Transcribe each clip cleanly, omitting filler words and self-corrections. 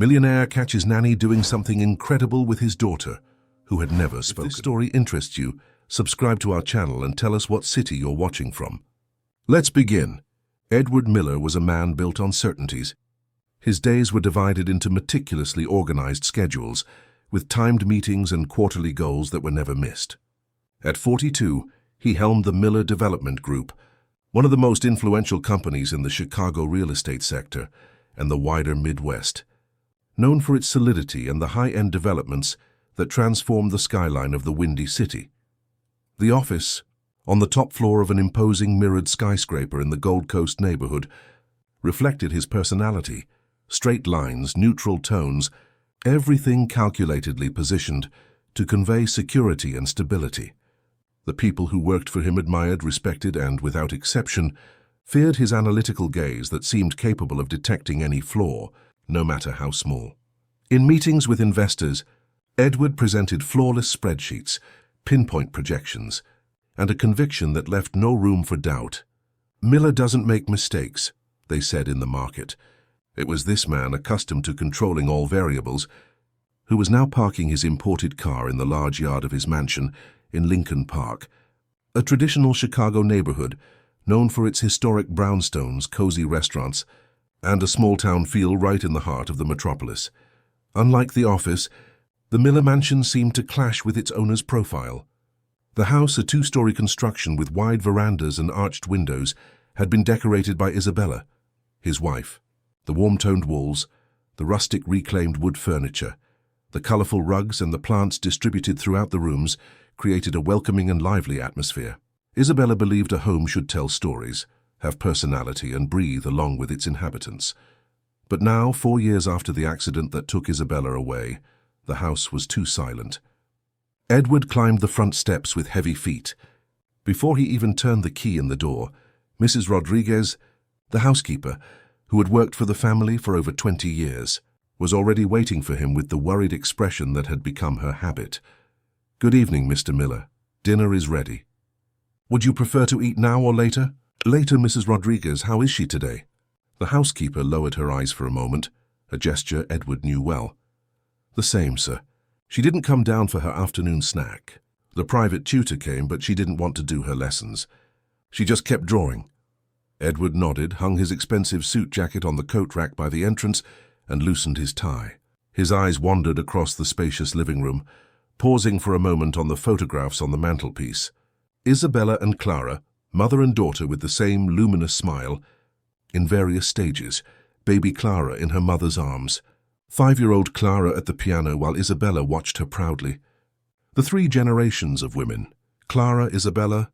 Millionaire catches nanny doing something incredible with his daughter, who had never spoken. If this story interests you, subscribe to our channel and tell us what city you're watching from. Let's begin. Edward Miller was a man built on certainties. His days were divided into meticulously organized schedules, with timed meetings and quarterly goals that were never missed. At 42, he helmed the Miller Development Group, one of the most influential companies in the Chicago real estate sector and the wider Midwest, known for its solidity and the high-end developments that transformed the skyline of the Windy City. The office, on the top floor of an imposing mirrored skyscraper in the Gold Coast neighborhood, reflected his personality: straight lines, neutral tones, everything calculatedly positioned to convey security and stability. The people who worked for him admired, respected, and, without exception, feared his analytical gaze that seemed capable of detecting any flaw, no matter how small. In meetings with investors, Edward presented flawless spreadsheets, pinpoint projections, and a conviction that left no room for doubt. "Miller doesn't make mistakes," they said in the market. It was this man, accustomed to controlling all variables, who was now parking his imported car in the large yard of his mansion in Lincoln Park, a traditional Chicago neighborhood known for its historic brownstones, cozy restaurants, and a small-town feel right in the heart of the metropolis. Unlike the office, the Miller mansion seemed to clash with its owner's profile. The house, a two-story construction with wide verandas and arched windows, had been decorated by Isabella, his wife. The warm-toned walls, the rustic reclaimed wood furniture, the colorful rugs and the plants distributed throughout the rooms created a welcoming and lively atmosphere. Isabella believed a home should tell stories, have personality, and breathe along with its inhabitants. But now, 4 years after the accident that took Isabella away, the house was too silent. Edward climbed the front steps with heavy feet. Before he even turned the key in the door, Mrs. Rodriguez, the housekeeper, who had worked for the family for over 20 years, was already waiting for him with the worried expression that had become her habit. "Good evening, Mr. Miller. Dinner is ready. Would you prefer to eat now or later?" "Later, Mrs. Rodriguez. How is she today?" The housekeeper lowered her eyes for a moment, a gesture Edward knew well. "The same, sir. She didn't come down for her afternoon snack. The private tutor came, but she didn't want to do her lessons. She just kept drawing." Edward nodded, hung his expensive suit jacket on the coat rack by the entrance, and loosened his tie. His eyes wandered across the spacious living room, pausing for a moment on the photographs on the mantelpiece. Isabella and Clara, mother and daughter with the same luminous smile, in various stages, baby Clara in her mother's arms, 5-year-old Clara at the piano while Isabella watched her proudly. The 3 generations of women, Clara, Isabella,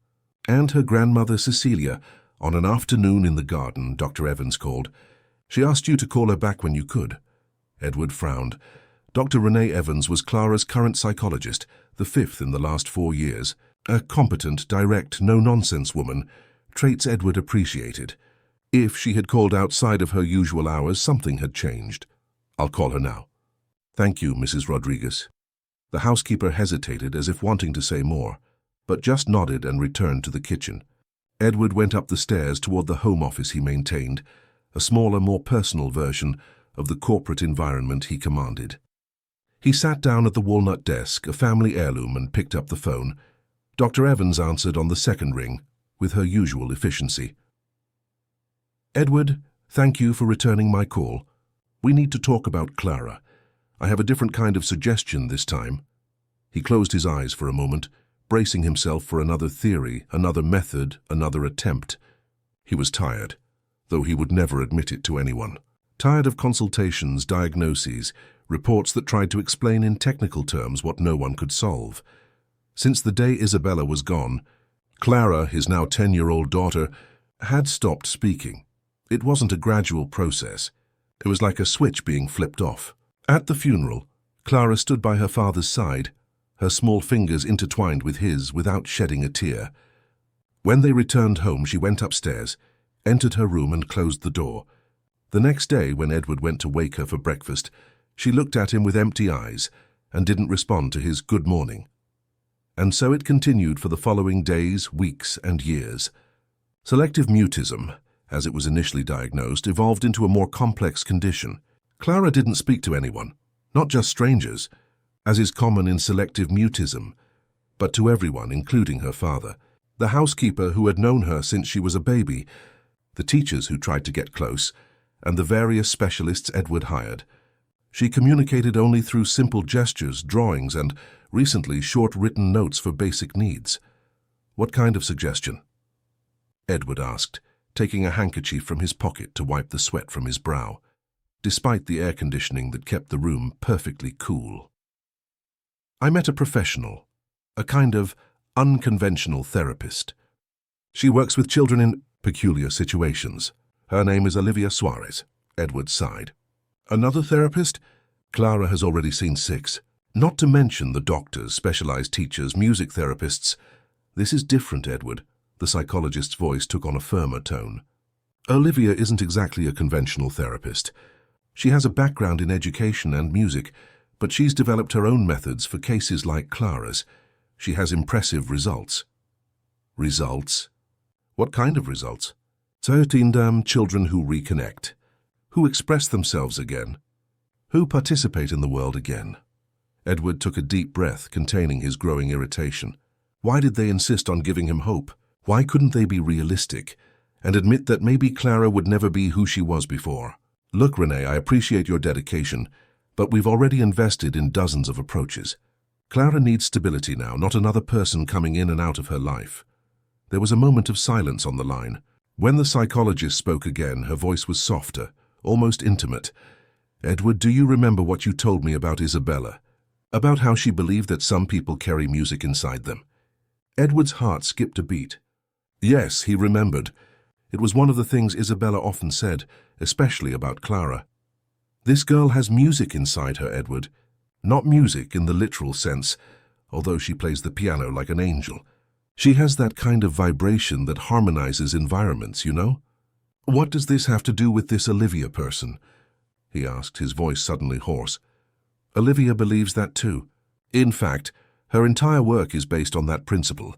and her grandmother Cecilia, on an afternoon in the garden, Dr. Evans called. "She asked you to call her back when you could." Edward frowned. Dr. Renee Evans was Clara's current psychologist, the 5th in the last 4 years. A competent, direct, no-nonsense woman, traits Edward appreciated. If she had called outside of her usual hours, something had changed. "I'll call her now." "Thank you, Mrs. Rodriguez." The housekeeper hesitated as if wanting to say more, but just nodded and returned to the kitchen. Edward went up the stairs toward the home office he maintained, a smaller, more personal version of the corporate environment he commanded. He sat down at the walnut desk, a family heirloom, and picked up the phone. Dr. Evans answered on the second ring, with her usual efficiency. "Edward, thank you for returning my call. We need to talk about Clara. I have a different kind of suggestion this time." He closed his eyes for a moment, bracing himself for another theory, another method, another attempt. He was tired, though he would never admit it to anyone. Tired of consultations, diagnoses, reports that tried to explain in technical terms what no one could solve. Since the day Isabella was gone, Clara, his now 10-year-old daughter, had stopped speaking. It wasn't a gradual process. It was like a switch being flipped off. At the funeral, Clara stood by her father's side, her small fingers intertwined with his without shedding a tear. When they returned home, she went upstairs, entered her room and closed the door. The next day, when Edward went to wake her for breakfast, she looked at him with empty eyes and didn't respond to his good morning. And so it continued for the following days, weeks, and years. Selective mutism, as it was initially diagnosed, evolved into a more complex condition. Clara didn't speak to anyone, not just strangers, as is common in selective mutism, but to everyone, including her father, the housekeeper who had known her since she was a baby, the teachers who tried to get close, and the various specialists Edward hired. She communicated only through simple gestures, drawings, and, recently, short written notes for basic needs. "What kind of suggestion?" Edward asked, taking a handkerchief from his pocket to wipe the sweat from his brow, despite the air conditioning that kept the room perfectly cool. "I met a professional, a kind of unconventional therapist. She works with children in peculiar situations. Her name is Olivia Suarez," Edward sighed. "Another therapist? Clara has already seen 6. Not to mention the doctors, specialized teachers, music therapists. This is different, Edward." The psychologist's voice took on a firmer tone. "Olivia isn't exactly a conventional therapist. She has a background in education and music, but she's developed her own methods for cases like Clara's. She has impressive results." "Results? What kind of results?" 13 children who reconnect, who express themselves again, who participate in the world again." Edward took a deep breath, containing his growing irritation. Why did they insist on giving him hope? Why couldn't they be realistic and admit that maybe Clara would never be who she was before? "Look, Renee, I appreciate your dedication, but we've already invested in dozens of approaches. Clara needs stability now, not another person coming in and out of her life." There was a moment of silence on the line. When the psychologist spoke again, her voice was softer, almost intimate. "Edward, do you remember what you told me about Isabella? About how she believed that some people carry music inside them?" Edward's heart skipped a beat. Yes, he remembered. It was one of the things Isabella often said, especially about Clara. "This girl has music inside her, Edward. Not music in the literal sense, although she plays the piano like an angel. She has that kind of vibration that harmonizes environments, you know?" "What does this have to do with this Olivia person?" he asked, his voice suddenly hoarse. "Olivia believes that too. In fact, her entire work is based on that principle,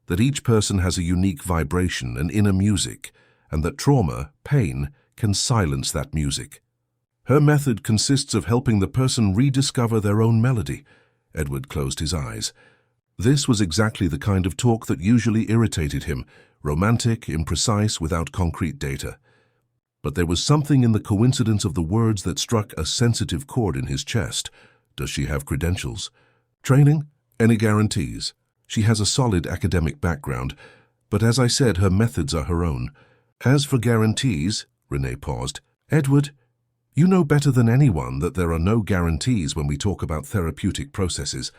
that each person has a unique vibration, an inner music, and that trauma, pain, can silence that music. Her method consists of helping the person rediscover their own melody." Edward closed his eyes. This was exactly the kind of talk that usually irritated him, romantic, imprecise, without concrete data. But there was something in the coincidence of the words that struck a sensitive chord in his chest. "Does she have credentials? Training? Any guarantees? She has a solid academic background, but as I said, her methods are her own. As for guarantees," Renee paused, "Edward, you know better than anyone that there are no guarantees when we talk about therapeutic processes.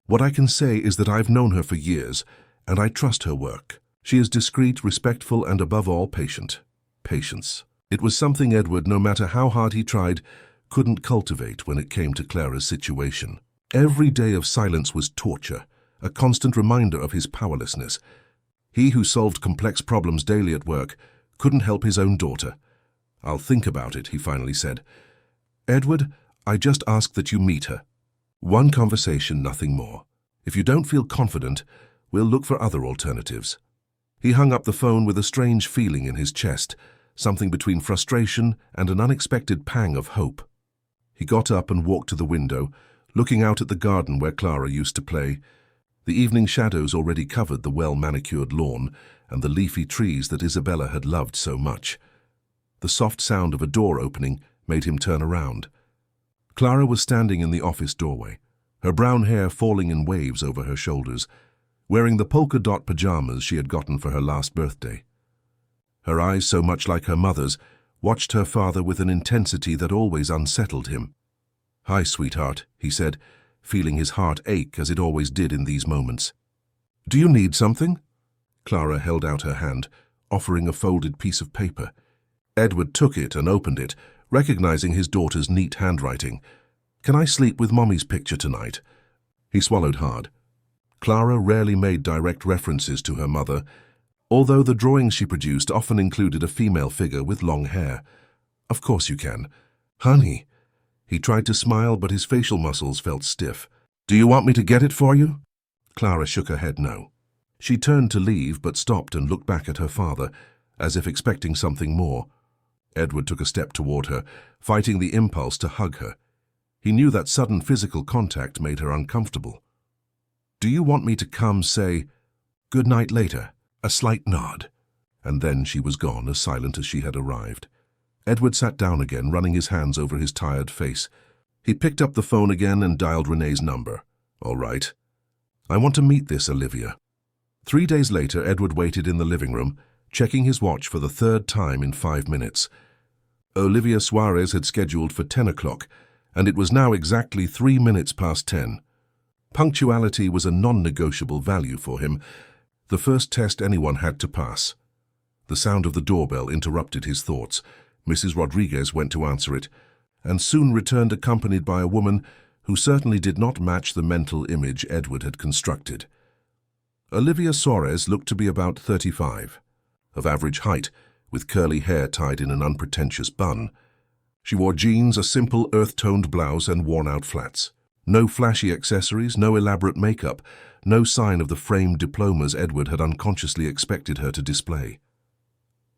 What I can say is that I've known her for years, and I trust her work. She is discreet, respectful, and above all, patient." Patience. It was something Edward, no matter how hard he tried, couldn't cultivate when it came to Clara's situation. Every day of silence was torture, a constant reminder of his powerlessness. He who solved complex problems daily at work couldn't help his own daughter. "I'll think about it," he finally said. "Edward, I just ask that you meet her. One conversation, nothing more. If you don't feel confident, we'll look for other alternatives." He hung up the phone with a strange feeling in his chest, something between frustration and an unexpected pang of hope. He got up and walked to the window, looking out at the garden where Clara used to play. The evening shadows already covered the well-manicured lawn and the leafy trees that Isabella had loved so much. The soft sound of a door opening made him turn around. Clara was standing in the office doorway, her brown hair falling in waves over her shoulders, wearing the polka-dot pajamas she had gotten for her last birthday. Her eyes, so much like her mother's, watched her father with an intensity that always unsettled him. "Hi, sweetheart," he said, feeling his heart ache as it always did in these moments. "Do you need something?" Clara held out her hand, offering a folded piece of paper. Edward took it and opened it, recognizing his daughter's neat handwriting. "Can I sleep with Mommy's picture tonight?" He swallowed hard. Clara rarely made direct references to her mother, although the drawings she produced often included a female figure with long hair. "Of course you can." "Honey." He tried to smile, but his facial muscles felt stiff. "Do you want me to get it for you?" Clara shook her head no. She turned to leave, but stopped and looked back at her father, as if expecting something more. Edward took a step toward her, fighting the impulse to hug her. He knew that sudden physical contact made her uncomfortable. "Do you want me to come say, 'Good night' later?" A slight nod. And then she was gone, as silent as she had arrived. Edward sat down again, running his hands over his tired face. He picked up the phone again and dialed Renee's number. "All right. I want to meet this Olivia." 3 days later, Edward waited in the living room, checking his watch for the third time in 5 minutes. Olivia Suarez had scheduled for 10 o'clock, and it was now exactly 3 minutes past 10. Punctuality was a non-negotiable value for him, the first test anyone had to pass. The sound of the doorbell interrupted his thoughts. Mrs. Rodriguez went to answer it, and soon returned accompanied by a woman who certainly did not match the mental image Edward had constructed. Olivia Suarez looked to be about 35, of average height, with curly hair tied in an unpretentious bun. She wore jeans, a simple earth-toned blouse, and worn-out flats. No flashy accessories, no elaborate makeup, no sign of the framed diplomas Edward had unconsciously expected her to display.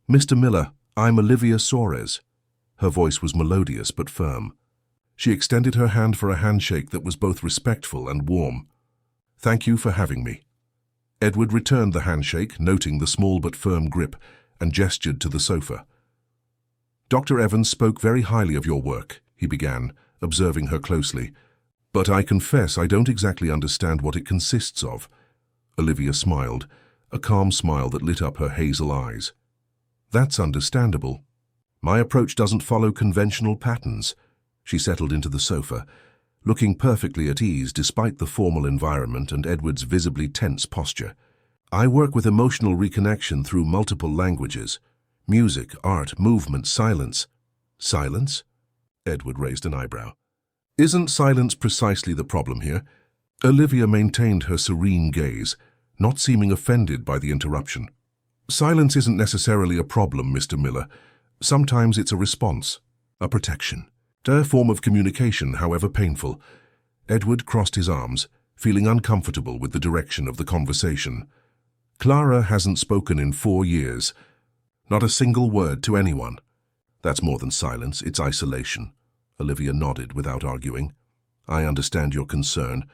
"Mr. Miller, I'm Olivia Suarez." Her voice was melodious but firm. She extended her hand for a handshake that was both respectful and warm. "Thank you for having me." Edward returned the handshake, noting the small but firm grip, and gestured to the sofa. "Dr. Evans spoke very highly of your work," he began, observing her closely. "But I confess I don't exactly understand what it consists of." Olivia smiled, a calm smile that lit up her hazel eyes. "That's understandable. My approach doesn't follow conventional patterns." She settled into the sofa, looking perfectly at ease despite the formal environment and Edward's visibly tense posture. "I work with emotional reconnection through multiple languages: music, art, movement, silence." "Silence?" Edward raised an eyebrow. "Isn't silence precisely the problem here?" Olivia maintained her serene gaze, not seeming offended by the interruption. "Silence isn't necessarily a problem, Mr. Miller. Sometimes it's a response, a protection, a form of communication, however painful." Edward crossed his arms, feeling uncomfortable with the direction of the conversation. "Clara hasn't spoken in 4 years. Not a single word to anyone." "That's more than silence, it's isolation." Olivia nodded without arguing. "I understand your concern,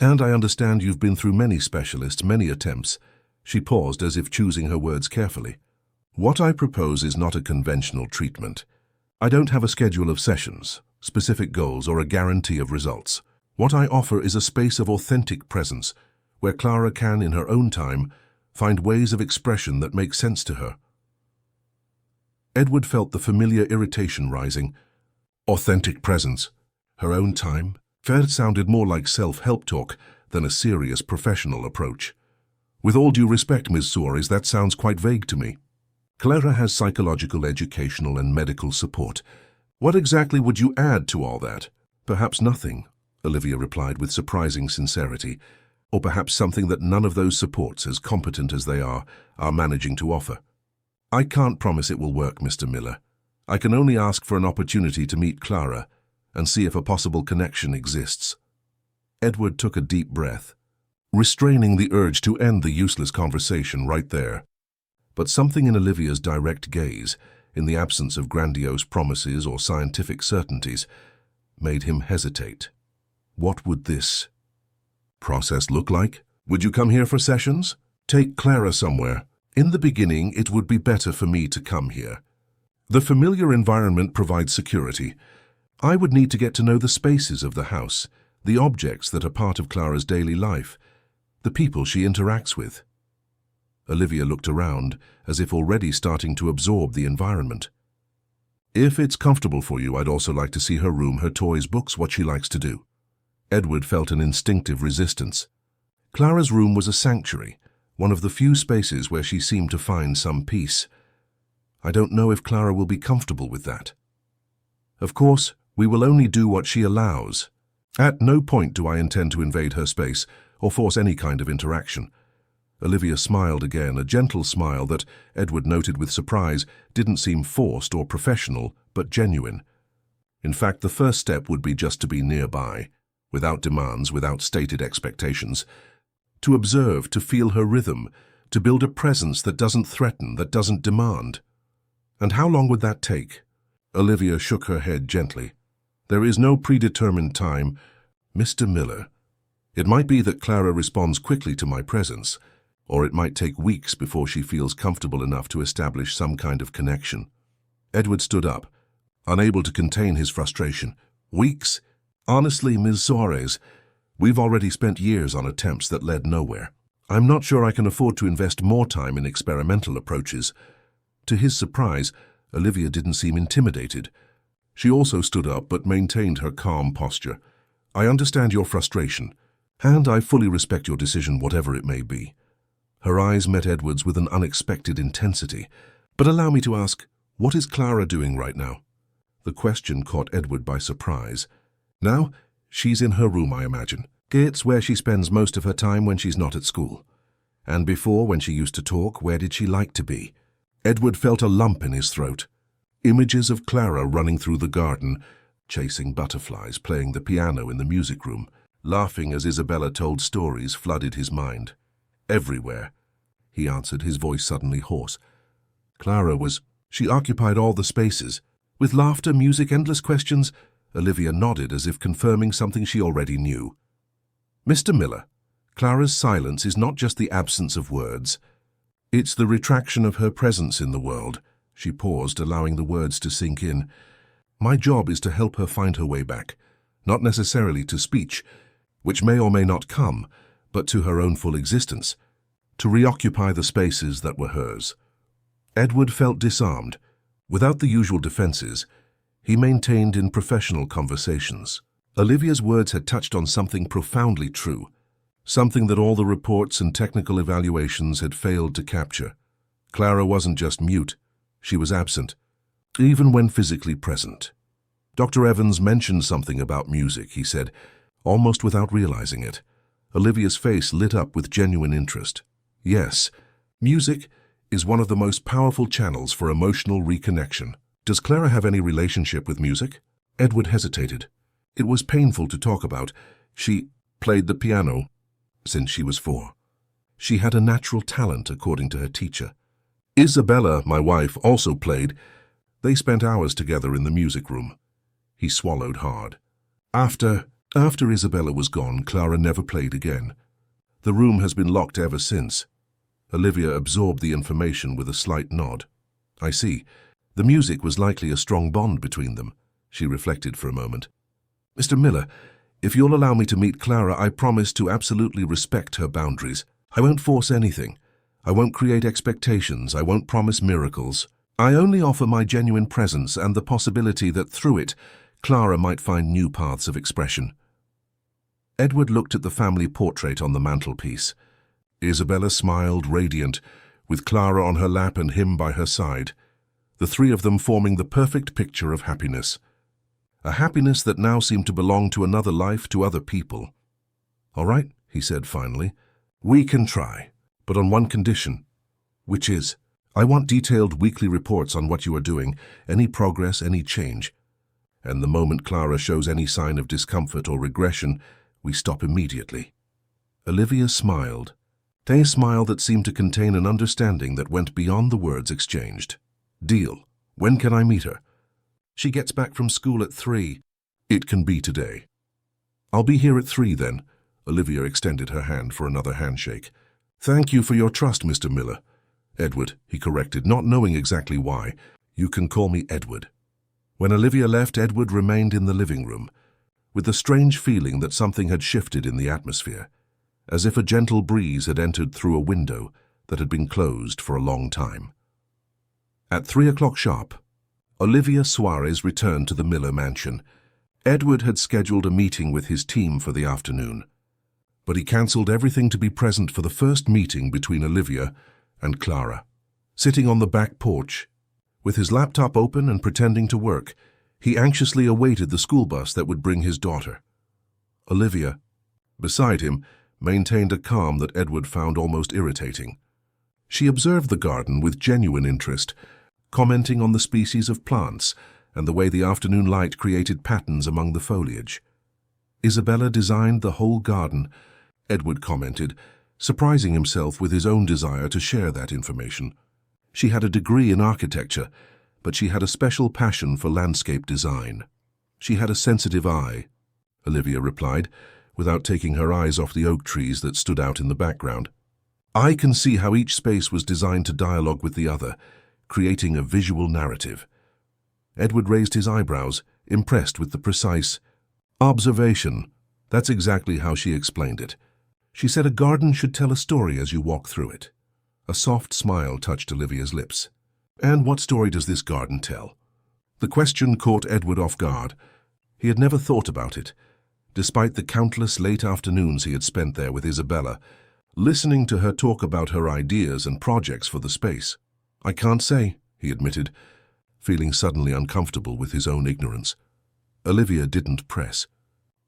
and I understand you've been through many specialists, many attempts." She paused as if choosing her words carefully. "What I propose is not a conventional treatment. I don't have a schedule of sessions, specific goals, or a guarantee of results. What I offer is a space of authentic presence, where Clara can, in her own time, find ways of expression that make sense to her." Edward felt the familiar irritation rising. Authentic presence, her own time. It sounded more like self-help talk than a serious professional approach. "With all due respect, Ms. Suarez, that sounds quite vague to me. Clara has psychological, educational, and medical support. What exactly would you add to all that?" "Perhaps nothing," Olivia replied with surprising sincerity. "Or perhaps something that none of those supports, as competent as they are managing to offer. I can't promise it will work, Mr. Miller. I can only ask for an opportunity to meet Clara and see if a possible connection exists." Edward took a deep breath, restraining the urge to end the useless conversation right there. But something in Olivia's direct gaze, in the absence of grandiose promises or scientific certainties, made him hesitate. What would this process look like? "Would you come here for sessions?" "Take Clara somewhere." "In the beginning, it would be better for me to come here. The familiar environment provides security. I would need to get to know the spaces of the house, the objects that are part of Clara's daily life, the people she interacts with." Olivia looked around, as if already starting to absorb the environment. "If it's comfortable for you, I'd also like to see her room, her toys, books, what she likes to do." Edward felt an instinctive resistance. Clara's room was a sanctuary, one of the few spaces where she seemed to find some peace. "I don't know if Clara will be comfortable with that." "Of course, we will only do what she allows. At no point do I intend to invade her space or force any kind of interaction." Olivia smiled again, a gentle smile that, Edward noted with surprise, didn't seem forced or professional, but genuine. In fact, the first step would be just to be nearby, without demands, without stated expectations. To observe, to feel her rhythm, to build a presence that doesn't threaten, that doesn't demand. And how long would that take? Olivia shook her head gently. There is no predetermined time, Mr. Miller. It might be that Clara responds quickly to my presence, or it might take weeks before she feels comfortable enough to establish some kind of connection. Edward stood up, unable to contain his frustration. Weeks? Honestly, Ms. Suarez, we've already spent years on attempts that led nowhere. I'm not sure I can afford to invest more time in experimental approaches. To his surprise, Olivia didn't seem intimidated. She also stood up but maintained her calm posture. I understand your frustration, and I fully respect your decision, whatever it may be. Her eyes met Edward's with an unexpected intensity. But allow me to ask, what is Clara doing right now? The question caught Edward by surprise. Now, she's in her room, I imagine. It's where she spends most of her time when she's not at school. And before, when she used to talk, where did she like to be? Edward felt a lump in his throat. Images of Clara running through the garden, chasing butterflies, playing the piano in the music room, laughing as Isabella told stories flooded his mind. Everywhere, he answered, his voice suddenly hoarse. She occupied all the spaces. With laughter, music, endless questions, Olivia nodded as if confirming something she already knew. Mr. Miller, Clara's silence is not just the absence of words. It's the retraction of her presence in the world. She paused, allowing the words to sink in. My job is to help her find her way back, not necessarily to speech, which may or may not come, but to her own full existence, to reoccupy the spaces that were hers. Edward felt disarmed. Without the usual defenses, he maintained in professional conversations. Olivia's words had touched on something profoundly true, something that all the reports and technical evaluations had failed to capture. Clara wasn't just mute, she was absent, even when physically present. Dr. Evans mentioned something about music, he said, almost without realizing it. Olivia's face lit up with genuine interest. Yes, music is one of the most powerful channels for emotional reconnection. Does Clara have any relationship with music? Edward hesitated. It was painful to talk about. She played the piano since she was 4. She had a natural talent, according to her teacher. Isabella, my wife, also played. They spent hours together in the music room. He swallowed hard. After Isabella was gone, Clara never played again. The room has been locked ever since. Olivia absorbed the information with a slight nod. I see. The music was likely a strong bond between them. She reflected for a moment. Mr. Miller, if you'll allow me to meet Clara, I promise to absolutely respect her boundaries. I won't force anything. I won't create expectations. I won't promise miracles. I only offer my genuine presence and the possibility that through it, Clara might find new paths of expression. Edward looked at the family portrait on the mantelpiece. Isabella smiled, radiant, with Clara on her lap and him by her side, the three of them forming the perfect picture of happiness. A happiness that now seemed to belong to another life, to other people. All right, he said finally, we can try, but on one condition, which is, I want detailed weekly reports on what you are doing, any progress, any change. And the moment Clara shows any sign of discomfort or regression, we stop immediately. Olivia smiled, a smile that seemed to contain an understanding that went beyond the words exchanged. Deal. When can I meet her? She gets back from school at 3. It can be today. I'll be here at 3 then. Olivia extended her hand for another handshake. Thank you for your trust, Mr. Miller. Edward, he corrected, not knowing exactly why. You can call me Edward. When Olivia left, Edward remained in the living room, with the strange feeling that something had shifted in the atmosphere, as if a gentle breeze had entered through a window that had been closed for a long time. At 3 o'clock sharp, Olivia Suarez returned to the Miller mansion. Edward had scheduled a meeting with his team for the afternoon, but he cancelled everything to be present for the first meeting between Olivia and Clara. Sitting on the back porch, with his laptop open and pretending to work, he anxiously awaited the school bus that would bring his daughter. Olivia, beside him, maintained a calm that Edward found almost irritating. She observed the garden with genuine interest, commenting on the species of plants and the way the afternoon light created patterns among the foliage. Isabella designed the whole garden, Edward commented, surprising himself with his own desire to share that information. She had a degree in architecture, but she had a special passion for landscape design. She had a sensitive eye, Olivia replied, without taking her eyes off the oak trees that stood out in the background. I can see how each space was designed to dialogue with the other, creating a visual narrative. Edward raised his eyebrows, impressed with the precise observation. That's exactly how she explained it. She said a garden should tell a story as you walk through it. A soft smile touched Olivia's lips. And what story does this garden tell? The question caught Edward off guard. He had never thought about it. Despite the countless late afternoons he had spent there with Isabella, listening to her talk about her ideas and projects for the space. I can't say, he admitted, feeling suddenly uncomfortable with his own ignorance. Olivia didn't press.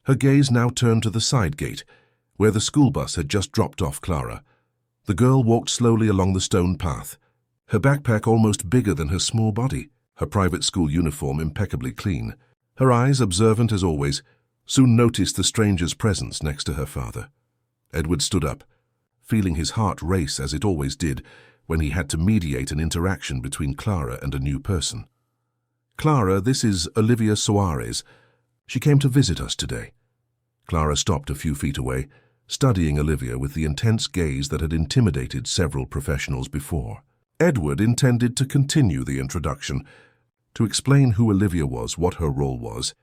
Her gaze now turned to the side gate, where the school bus had just dropped off Clara. The girl walked slowly along the stone path, her backpack almost bigger than her small body, her private school uniform impeccably clean. Her eyes, observant as always, soon noticed the stranger's presence next to her father. Edward stood up, feeling his heart race as it always did when he had to mediate an interaction between Clara and a new person. Clara, this is Olivia Soares. She came to visit us today. Clara stopped a few feet away, studying Olivia with the intense gaze that had intimidated several professionals before. Edward intended to continue the introduction, to explain who Olivia was, what her role was,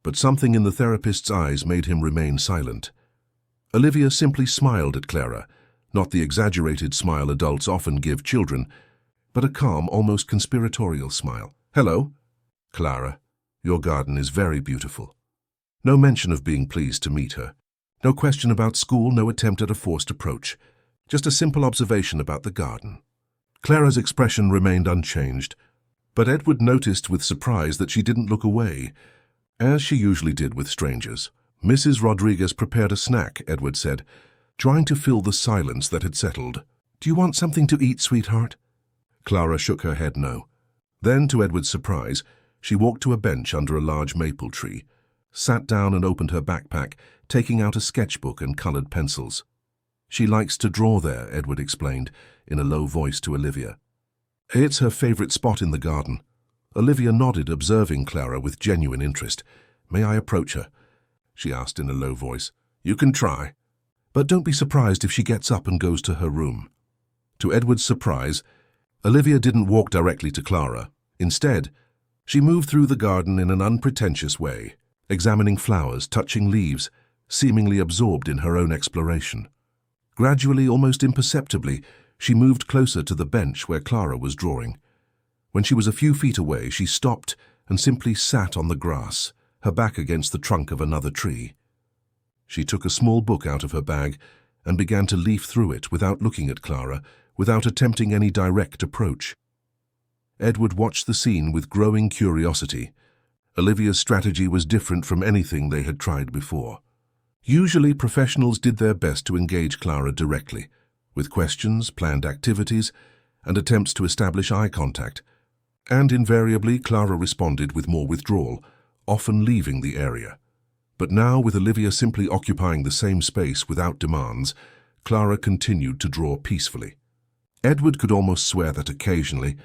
but something in the therapist's eyes made him remain silent. Olivia simply smiled at Clara, not the exaggerated smile adults often give children, but a calm, almost conspiratorial smile. Hello, Clara. Your garden is very beautiful. No mention of being pleased to meet her. No question about school, no attempt at a forced approach. Just a simple observation about the garden. Clara's expression remained unchanged, but Edward noticed with surprise that she didn't look away, as she usually did with strangers. Mrs. Rodriguez prepared a snack, Edward said, trying to fill the silence that had settled. Do you want something to eat, sweetheart? Clara shook her head no. Then, to Edward's surprise, she walked to a bench under a large maple tree, sat down and opened her backpack, taking out a sketchbook and colored pencils. She likes to draw there, Edward explained, in a low voice to Olivia. It's her favorite spot in the garden. Olivia nodded, observing Clara with genuine interest. May I approach her? She asked in a low voice. You can try. But don't be surprised if she gets up and goes to her room. To Edward's surprise, Olivia didn't walk directly to Clara. Instead, she moved through the garden in an unpretentious way, examining flowers, touching leaves, seemingly absorbed in her own exploration. Gradually, almost imperceptibly, she moved closer to the bench where Clara was drawing. When she was a few feet away, she stopped and simply sat on the grass, her back against the trunk of another tree. She took a small book out of her bag and began to leaf through it without looking at Clara, without attempting any direct approach. Edward watched the scene with growing curiosity. Olivia's strategy was different from anything they had tried before. Usually, professionals did their best to engage Clara directly, with questions, planned activities, and attempts to establish eye contact. And invariably, Clara responded with more withdrawal, often leaving the area. But now, with Olivia simply occupying the same space without demands, Clara continued to draw peacefully. Edward could almost swear that occasionally,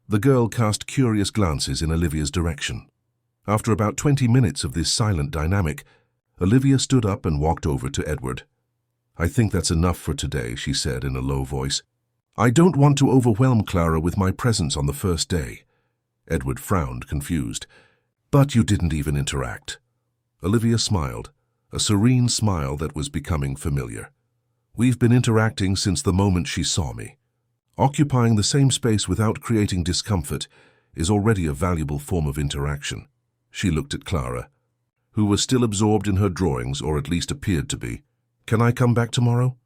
the girl cast curious glances in Olivia's direction. After about 20 minutes of this silent dynamic, Olivia stood up and walked over to Edward. I think that's enough for today, she said in a low voice. I don't want to overwhelm Clara with my presence on the first day. Edward frowned, confused. But you didn't even interact. Olivia smiled, a serene smile that was becoming familiar. We've been interacting since the moment she saw me. Occupying the same space without creating discomfort is already a valuable form of interaction. She looked at Clara, who was still absorbed in her drawings, or at least appeared to be. Can I come back tomorrow?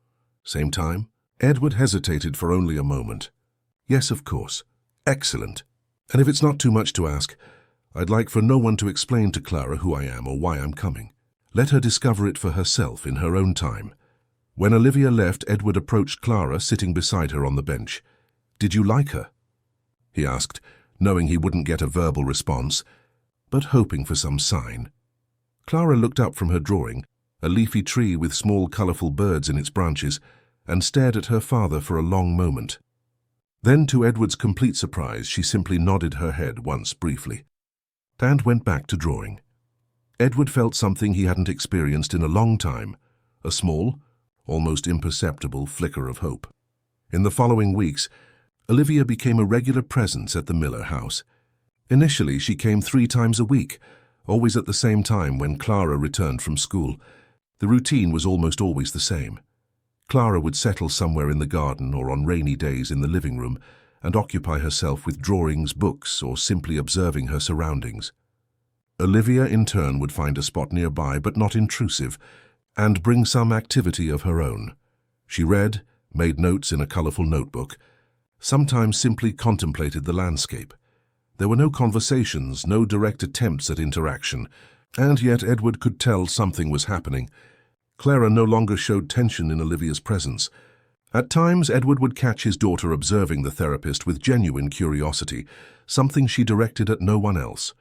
Same time? Edward hesitated for only a moment. Yes, of course. Excellent. And if it's not too much to ask, I'd like for no one to explain to Clara who I am or why I'm coming. Let her discover it for herself in her own time. When Olivia left, Edward approached Clara, sitting beside her on the bench. Did you like her? He asked, knowing he wouldn't get a verbal response, but hoping for some sign. Clara looked up from her drawing, a leafy tree with small, colorful birds in its branches, and stared at her father for a long moment. Then, to Edward's complete surprise, she simply nodded her head once briefly, and went back to drawing. Edward felt something he hadn't experienced in a long time, a small, almost imperceptible flicker of hope. In the following weeks, Olivia became a regular presence at the Miller house. Initially, she came 3 times a week, always at the same time when Clara returned from school. The routine was almost always the same. Clara would settle somewhere in the garden or on rainy days in the living room and occupy herself with drawings, books, or simply observing her surroundings. Olivia, in turn, would find a spot nearby, but not intrusive, and bring some activity of her own. She read, made notes in a colorful notebook, sometimes simply contemplated the landscape. There were no conversations, no direct attempts at interaction, and yet Edward could tell something was happening. Clara no longer showed tension in Olivia's presence. At times, Edward would catch his daughter observing the therapist with genuine curiosity, something she directed at no one else.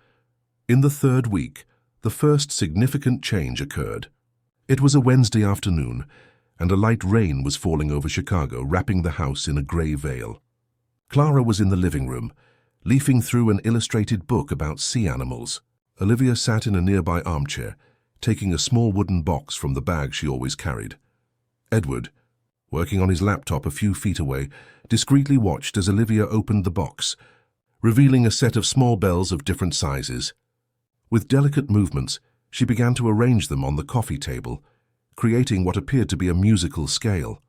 In the 3rd week, the first significant change occurred. It was a Wednesday afternoon, and a light rain was falling over Chicago, wrapping the house in a gray veil. Clara was in the living room, leafing through an illustrated book about sea animals. Olivia sat in a nearby armchair, taking a small wooden box from the bag she always carried. Edward, working on his laptop a few feet away, discreetly watched as Olivia opened the box, revealing a set of small bells of different sizes. With delicate movements, she began to arrange them on the coffee table, creating what appeared to be a musical scale.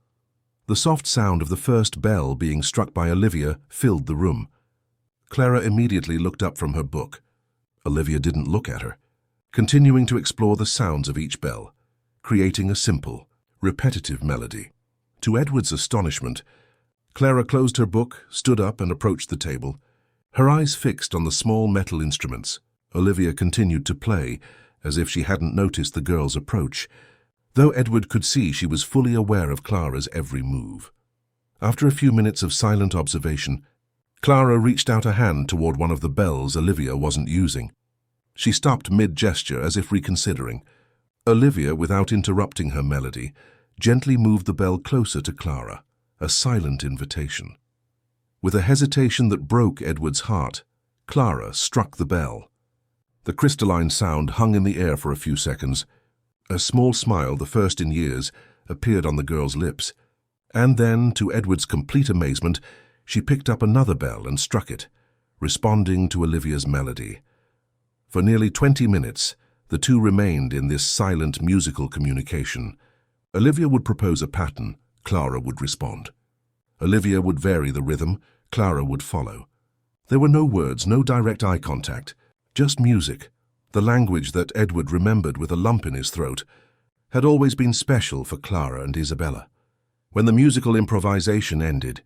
The soft sound of the first bell being struck by Olivia filled the room. Clara immediately looked up from her book. Olivia didn't look at her, continuing to explore the sounds of each bell, creating a simple, repetitive melody. To Edward's astonishment, Clara closed her book, stood up, and approached the table, her eyes fixed on the small metal instruments. Olivia continued to play, as if she hadn't noticed the girl's approach, though Edward could see she was fully aware of Clara's every move. After a few minutes of silent observation, Clara reached out a hand toward one of the bells Olivia wasn't using. She stopped mid-gesture as if reconsidering. Olivia, without interrupting her melody, gently moved the bell closer to Clara, a silent invitation. With a hesitation that broke Edward's heart, Clara struck the bell. The crystalline sound hung in the air for a few seconds. A small smile, the first in years, appeared on the girl's lips. And then, to Edward's complete amazement, she picked up another bell and struck it, responding to Olivia's melody. For nearly 20 minutes, the two remained in this silent musical communication. Olivia would propose a pattern, Clara would respond. Olivia would vary the rhythm, Clara would follow. There were no words, no direct eye contact, just music. The language that Edward remembered with a lump in his throat had always been special for Clara and Isabella. When the musical improvisation ended,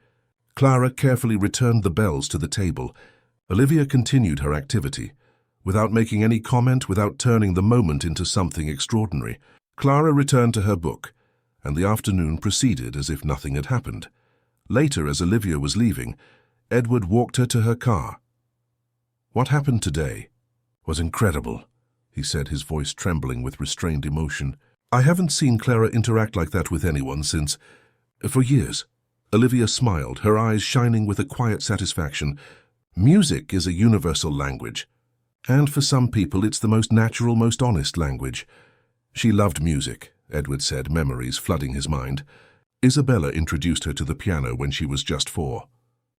Clara carefully returned the bells to the table. Olivia continued her activity, without making any comment, without turning the moment into something extraordinary. Clara returned to her book, and the afternoon proceeded as if nothing had happened. Later, as Olivia was leaving, Edward walked her to her car. "What happened today was incredible," he said, his voice trembling with restrained emotion. "I haven't seen Clara interact like that with anyone for years." Olivia smiled, her eyes shining with a quiet satisfaction. Music is a universal language, and for some people it's the most natural, most honest language. She loved music, Edward said, memories flooding his mind. Isabella introduced her to the piano when she was just 4.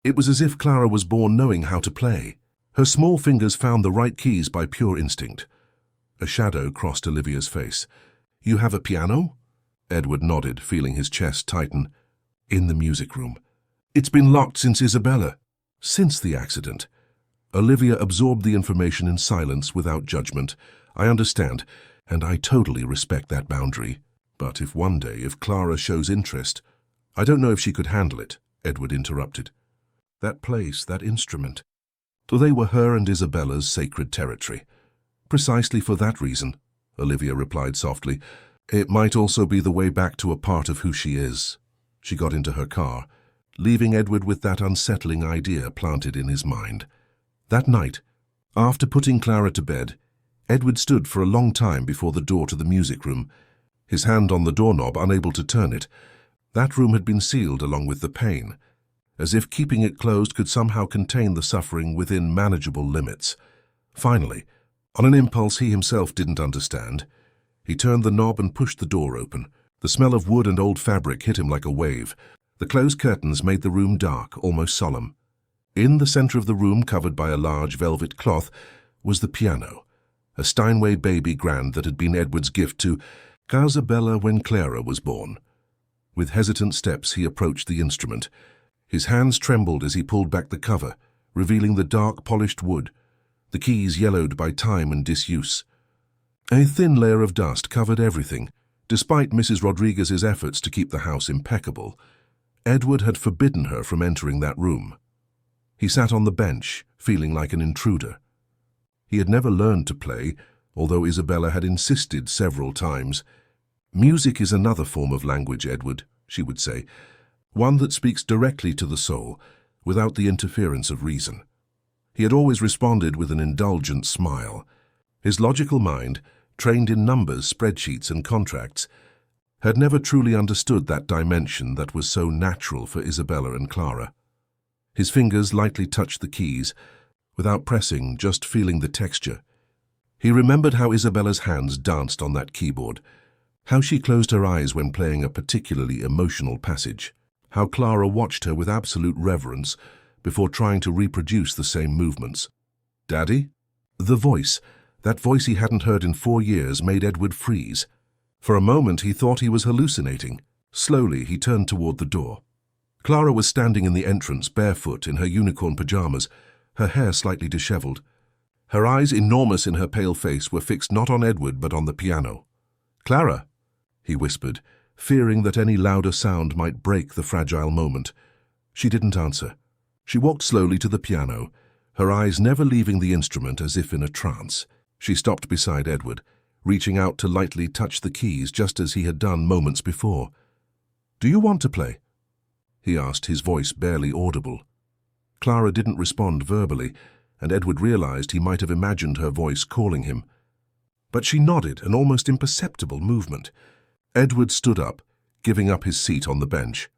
It was as if Clara was born knowing how to play. Her small fingers found the right keys by pure instinct. A shadow crossed Olivia's face. "You have a piano?" Edward nodded, feeling his chest tighten. "In the music room. It's been locked since Isabella." "Since the accident." Olivia absorbed the information in silence without judgment. "I understand, and I totally respect that boundary. But if one day, if Clara shows interest—" "I don't know if she could handle it," Edward interrupted. "That place, that instrument. They were her and Isabella's sacred territory." "Precisely for that reason," Olivia replied softly. "It might also be the way back to a part of who she is." She got into her car, leaving Edward with that unsettling idea planted in his mind. That night, after putting Clara to bed, Edward stood for a long time before the door to the music room, his hand on the doorknob, unable to turn it. That room had been sealed along with the pane, as if keeping it closed could somehow contain the suffering within manageable limits. Finally, on an impulse he himself didn't understand, he turned the knob and pushed the door open. The smell of wood and old fabric hit him like a wave. The closed curtains made the room dark, almost solemn. In the center of the room, covered by a large velvet cloth, was the piano, a Steinway baby grand that had been Edward's gift to Isabella when Clara was born. With hesitant steps he approached the instrument. His hands trembled as he pulled back the cover, revealing the dark, polished wood, the keys yellowed by time and disuse. A thin layer of dust covered everything. Despite Mrs. Rodriguez's efforts to keep the house impeccable, Edward had forbidden her from entering that room. He sat on the bench, feeling like an intruder. He had never learned to play, although Isabella had insisted several times. "Music is another form of language, Edward," she would say, "one that speaks directly to the soul, without the interference of reason." He had always responded with an indulgent smile. His logical mind, trained in numbers, spreadsheets, and contracts, had never truly understood that dimension that was so natural for Isabella and Clara. His fingers lightly touched the keys, without pressing, just feeling the texture. He remembered how Isabella's hands danced on that keyboard, how she closed her eyes when playing a particularly emotional passage, how Clara watched her with absolute reverence before trying to reproduce the same movements. "Daddy?" The voice, that voice he hadn't heard in 4 years, made Edward freeze. For a moment he thought he was hallucinating. Slowly he turned toward the door. Clara was standing in the entrance, barefoot, in her unicorn pajamas, her hair slightly disheveled. Her eyes, enormous in her pale face, were fixed not on Edward but on the piano. "Clara," he whispered, fearing that any louder sound might break the fragile moment. She didn't answer. She walked slowly to the piano, her eyes never leaving the instrument, as if in a trance. She stopped beside Edward, reaching out to lightly touch the keys just as he had done moments before. "Do you want to play?" he asked, his voice barely audible. Clara didn't respond verbally, and Edward realized he might have imagined her voice calling him. But she nodded, an almost imperceptible movement. Edward stood up, giving up his seat on the bench.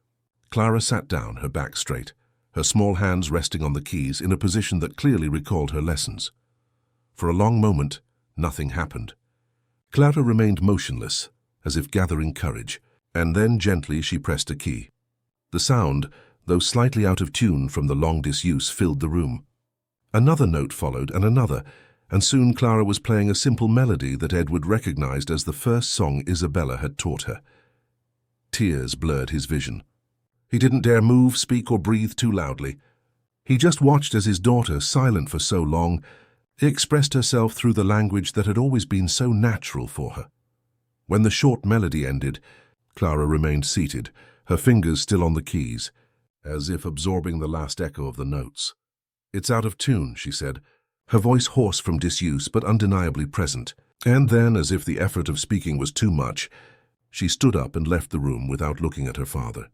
Clara sat down, her back straight, her small hands resting on the keys in a position that clearly recalled her lessons. For a long moment, nothing happened. Clara remained motionless, as if gathering courage, and then gently she pressed a key. The sound, though slightly out of tune from the long disuse, filled the room. Another note followed, and soon Clara was playing a simple melody that Edward recognized as the first song Isabella had taught her. Tears blurred his vision. He didn't dare move, speak, or breathe too loudly. He just watched as his daughter, silent for so long, expressed herself through the language that had always been so natural for her. When the short melody ended, Clara remained seated, her fingers still on the keys, as if absorbing the last echo of the notes. "It's out of tune," she said, her voice hoarse from disuse but undeniably present. And then, as if the effort of speaking was too much, she stood up and left the room without looking at her father.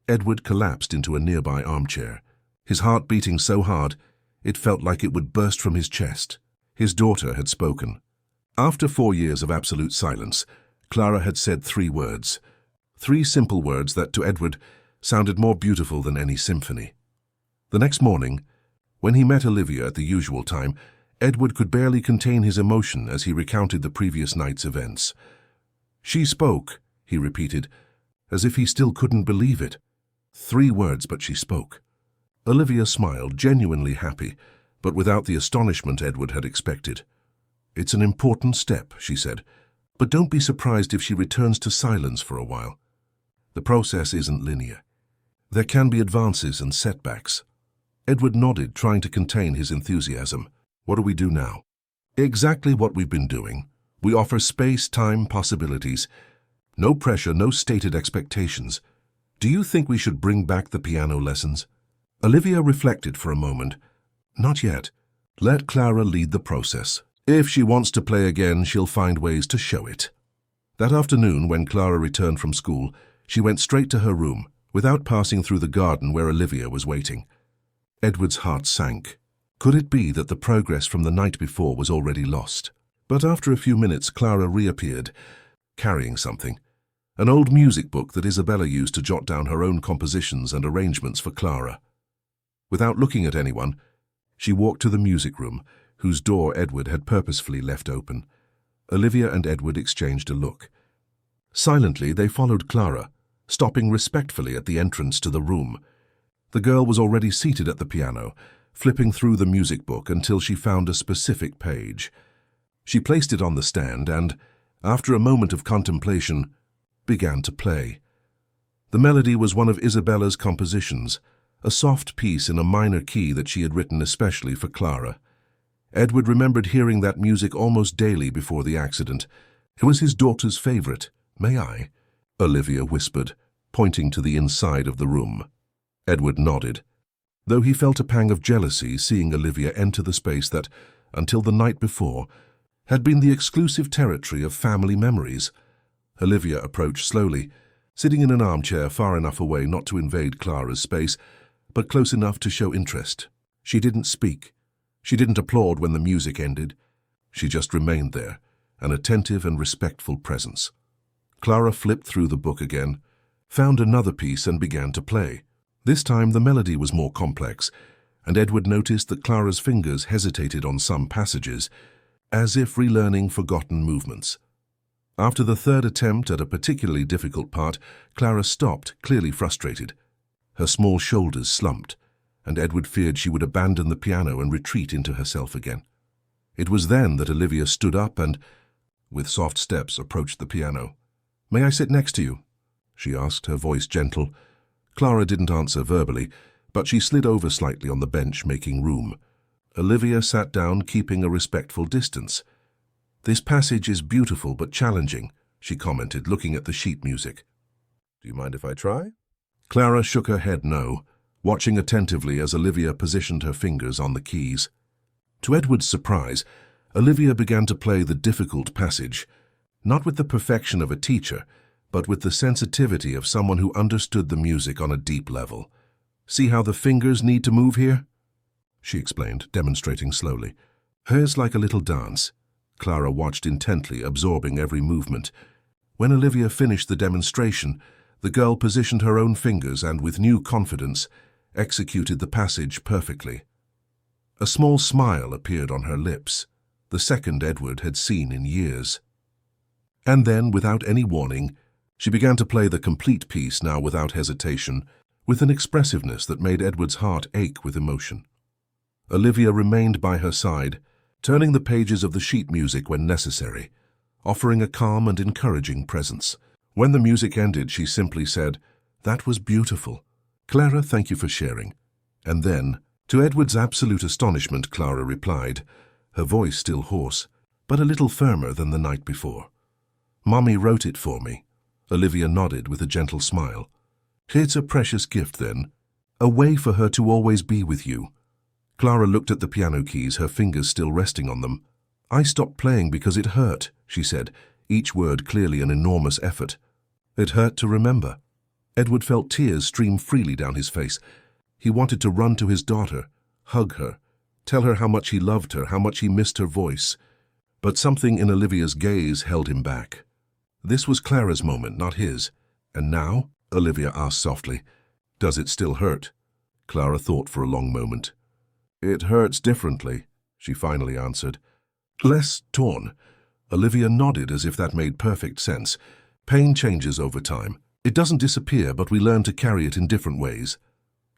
Edward collapsed into a nearby armchair, his heart beating so hard it felt like it would burst from his chest. His daughter had spoken. After 4 years of absolute silence, Clara had said 3 words. 3 simple words that, to Edward, sounded more beautiful than any symphony. The next morning, when he met Olivia at the usual time, Edward could barely contain his emotion as he recounted the previous night's events. "She spoke," he repeated, as if he still couldn't believe it. 3 words, but she spoke. Olivia smiled, genuinely happy, but without the astonishment Edward had expected. "It's an important step," she said, "but don't be surprised if she returns to silence for a while. The process isn't linear. There can be advances and setbacks." Edward nodded, trying to contain his enthusiasm. "What do we do now?" "Exactly what we've been doing. We offer space, time, possibilities. No pressure, no stated expectations. Do you think we should bring back the piano lessons?" Olivia reflected for a moment. "Not yet. Let Clara lead the process. If she wants to play again, she'll find ways to show it." That afternoon, when Clara returned from school, she went straight to her room, without passing through the garden where Olivia was waiting. Edward's heart sank. Could it be that the progress from the night before was already lost? But after a few minutes, Clara reappeared, carrying something. an old music book that Isabella used to jot down her own compositions and arrangements for Clara. Without looking at anyone, she walked to the music room, whose door Edward had purposefully left open. Olivia and Edward exchanged a look. Silently, they followed Clara, stopping respectfully at the entrance to the room. The girl was already seated at the piano, flipping through the music book until she found a specific page. She placed it on the stand and, after a moment of contemplation, began to play. The melody was one of Isabella's compositions, a soft piece in a minor key that she had written especially for Clara. Edward remembered hearing that music almost daily before the accident. It was his daughter's favorite. "May I?" Olivia whispered, pointing to the inside of the room. Edward nodded, though he felt a pang of jealousy seeing Olivia enter the space that, until the night before, had been the exclusive territory of family memories. Olivia approached slowly, sitting in an armchair far enough away not to invade Clara's space, but close enough to show interest. She didn't speak. She didn't applaud when the music ended. She just remained there, an attentive and respectful presence. Clara flipped through the book again, found another piece and began to play. This time the melody was more complex, and Edward noticed that Clara's fingers hesitated on some passages, as if relearning forgotten movements. After the third attempt at a particularly difficult part, Clara stopped, clearly frustrated. Her small shoulders slumped, and Edward feared she would abandon the piano and retreat into herself again. It was then that Olivia stood up and, with soft steps, approached the piano. "May I sit next to you?" she asked, her voice gentle. Clara didn't answer verbally, but she slid over slightly on the bench, making room. Olivia sat down, keeping a respectful distance. "This passage is beautiful but challenging," she commented, looking at the sheet music. "Do you mind if I try?" Clara shook her head no, watching attentively as Olivia positioned her fingers on the keys. To Edward's surprise, Olivia began to play the difficult passage, not with the perfection of a teacher, but with the sensitivity of someone who understood the music on a deep level. "See how the fingers need to move here?" she explained, demonstrating slowly. "Hers like a little dance." Clara watched intently, absorbing every movement. When Olivia finished the demonstration, the girl positioned her own fingers and, with new confidence, executed the passage perfectly. A small smile appeared on her lips, the second Edward had seen in years. And then, without any warning, she began to play the complete piece, now without hesitation, with an expressiveness that made Edward's heart ache with emotion. Olivia remained by her side, turning the pages of the sheet music when necessary, offering a calm and encouraging presence. When the music ended, she simply said, "That was beautiful. Clara, thank you for sharing." And then, to Edward's absolute astonishment, Clara replied, her voice still hoarse, but a little firmer than the night before. "Mommy wrote it for me." Olivia nodded with a gentle smile. "It's a precious gift, then. A way for her to always be with you." Clara looked at the piano keys, her fingers still resting on them. "I stopped playing because it hurt," she said, each word clearly an enormous effort. It hurt to remember. Edward felt tears stream freely down his face. He wanted to run to his daughter, hug her, tell her how much he loved her, how much he missed her voice. But something in Olivia's gaze held him back. This was Clara's moment, not his. "And now?" Olivia asked softly. "Does it still hurt?" Clara thought for a long moment. "It hurts differently," she finally answered. "Less torn." Olivia nodded as if that made perfect sense. "Pain changes over time. It doesn't disappear, but we learn to carry it in different ways."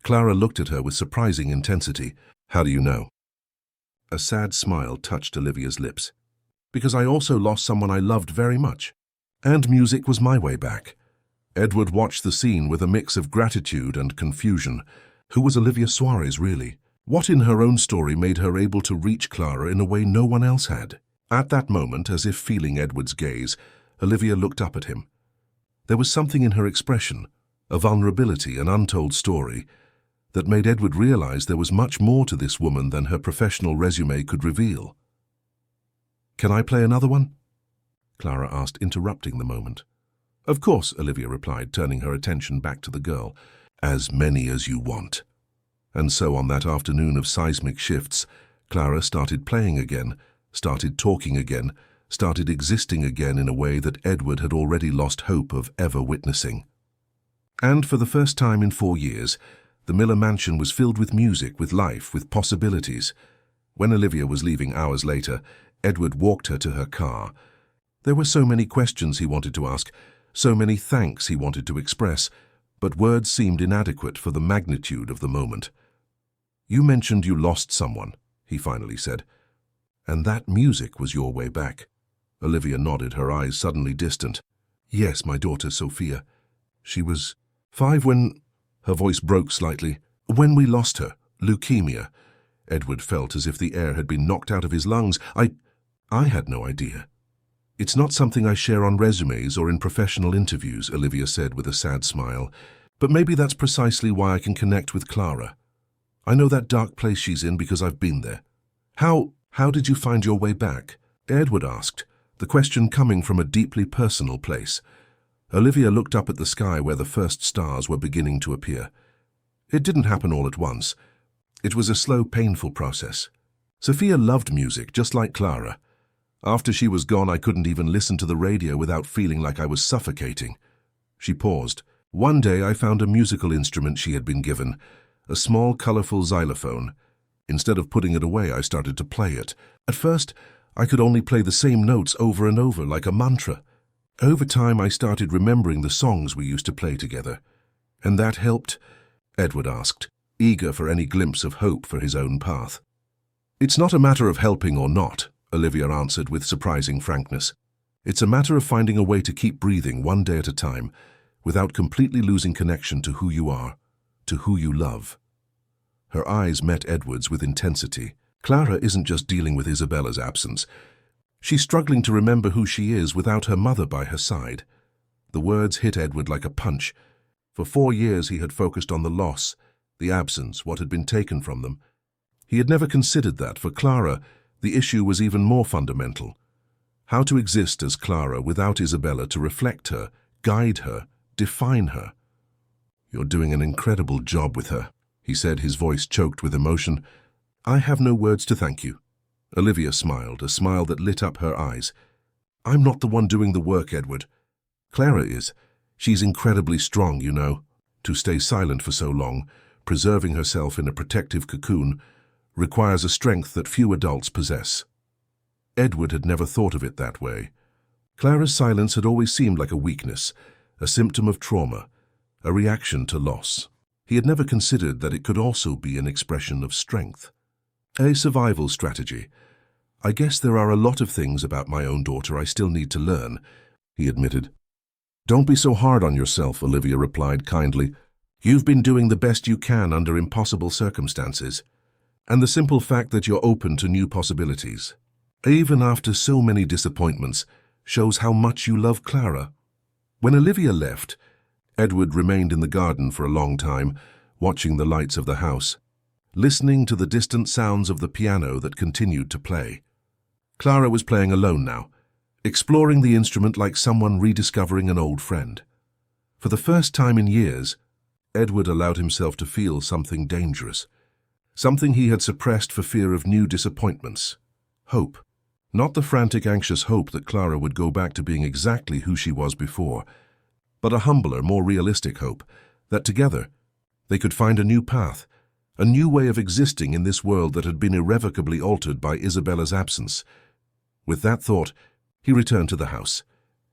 Clara looked at her with surprising intensity. "How do you know?" A sad smile touched Olivia's lips. "Because I also lost someone I loved very much. And music was my way back." Edward watched the scene with a mix of gratitude and confusion. Who was Olivia Suarez, really? What in her own story made her able to reach Clara in a way no one else had? At that moment, as if feeling Edward's gaze, Olivia looked up at him. There was something in her expression, a vulnerability, an untold story, that made Edward realize there was much more to this woman than her professional resume could reveal. "Can I play another one?" Clara asked, interrupting the moment. "Of course," Olivia replied, turning her attention back to the girl. "As many as you want." And so on that afternoon of seismic shifts, Clara started playing again, started talking again, started existing again in a way that Edward had already lost hope of ever witnessing. And for the first time in 4 years, the Miller mansion was filled with music, with life, with possibilities. When Olivia was leaving hours later, Edward walked her to her car. There were so many questions he wanted to ask, so many thanks he wanted to express, but words seemed inadequate for the magnitude of the moment. "You mentioned you lost someone," he finally said. "And that music was your way back." Olivia nodded, her eyes suddenly distant. "Yes, my daughter Sophia. She was 5 when—" Her voice broke slightly. "When we lost her, leukemia." Edward felt as if the air had been knocked out of his lungs. I had no idea." "It's not something I share on resumes or in professional interviews," Olivia said with a sad smile. "But maybe that's precisely why I can connect with Clara. I know that dark place she's in because I've been there." How did you find your way back?" Edward asked, the question coming from a deeply personal place. Olivia looked up at the sky where the first stars were beginning to appear. "It didn't happen all at once. It was a slow, painful process. Sophia loved music, just like Clara. After she was gone, I couldn't even listen to the radio without feeling like I was suffocating." She paused. "One day I found a musical instrument she had been given, a small, colorful xylophone. Instead of putting it away, I started to play it. At first, I could only play the same notes over and over, like a mantra. Over time, I started remembering the songs we used to play together. And that helped?" Edward asked, eager for any glimpse of hope for his own path. "It's not a matter of helping or not," Olivia answered with surprising frankness. "It's a matter of finding a way to keep breathing one day at a time, without completely losing connection to who you are, to who you love." Her eyes met Edward's with intensity. Clara isn't just dealing with Isabella's absence. She's struggling to remember who she is without her mother by her side. The words hit Edward like a punch. For 4 years he had focused on the loss, the absence, what had been taken from them. He had never considered that for Clara, the issue was even more fundamental. How to exist as Clara without Isabella to reflect her, guide her, define her. "You're doing an incredible job with her," he said, his voice choked with emotion. "I have no words to thank you." Olivia smiled, a smile that lit up her eyes. "I'm not the one doing the work, Edward. Clara is. She's incredibly strong, you know. To stay silent for so long, preserving herself in a protective cocoon, requires a strength that few adults possess." Edward had never thought of it that way. Clara's silence had always seemed like a weakness, a symptom of trauma, a reaction to loss. He had never considered that it could also be an expression of strength. A survival strategy. "I guess there are a lot of things about my own daughter I still need to learn," he admitted. "Don't be so hard on yourself," Olivia replied kindly. "You've been doing the best you can under impossible circumstances. And the simple fact that you're open to new possibilities, even after so many disappointments, shows how much you love Clara." When Olivia left, Edward remained in the garden for a long time, watching the lights of the house, listening to the distant sounds of the piano that continued to play. Clara was playing alone now, exploring the instrument like someone rediscovering an old friend. For the first time in years, Edward allowed himself to feel something dangerous, something he had suppressed for fear of new disappointments. Hope. Not the frantic, anxious hope that Clara would go back to being exactly who she was before, but a humbler, more realistic hope that together they could find a new path, a new way of existing in this world that had been irrevocably altered by Isabella's absence. With that thought, he returned to the house,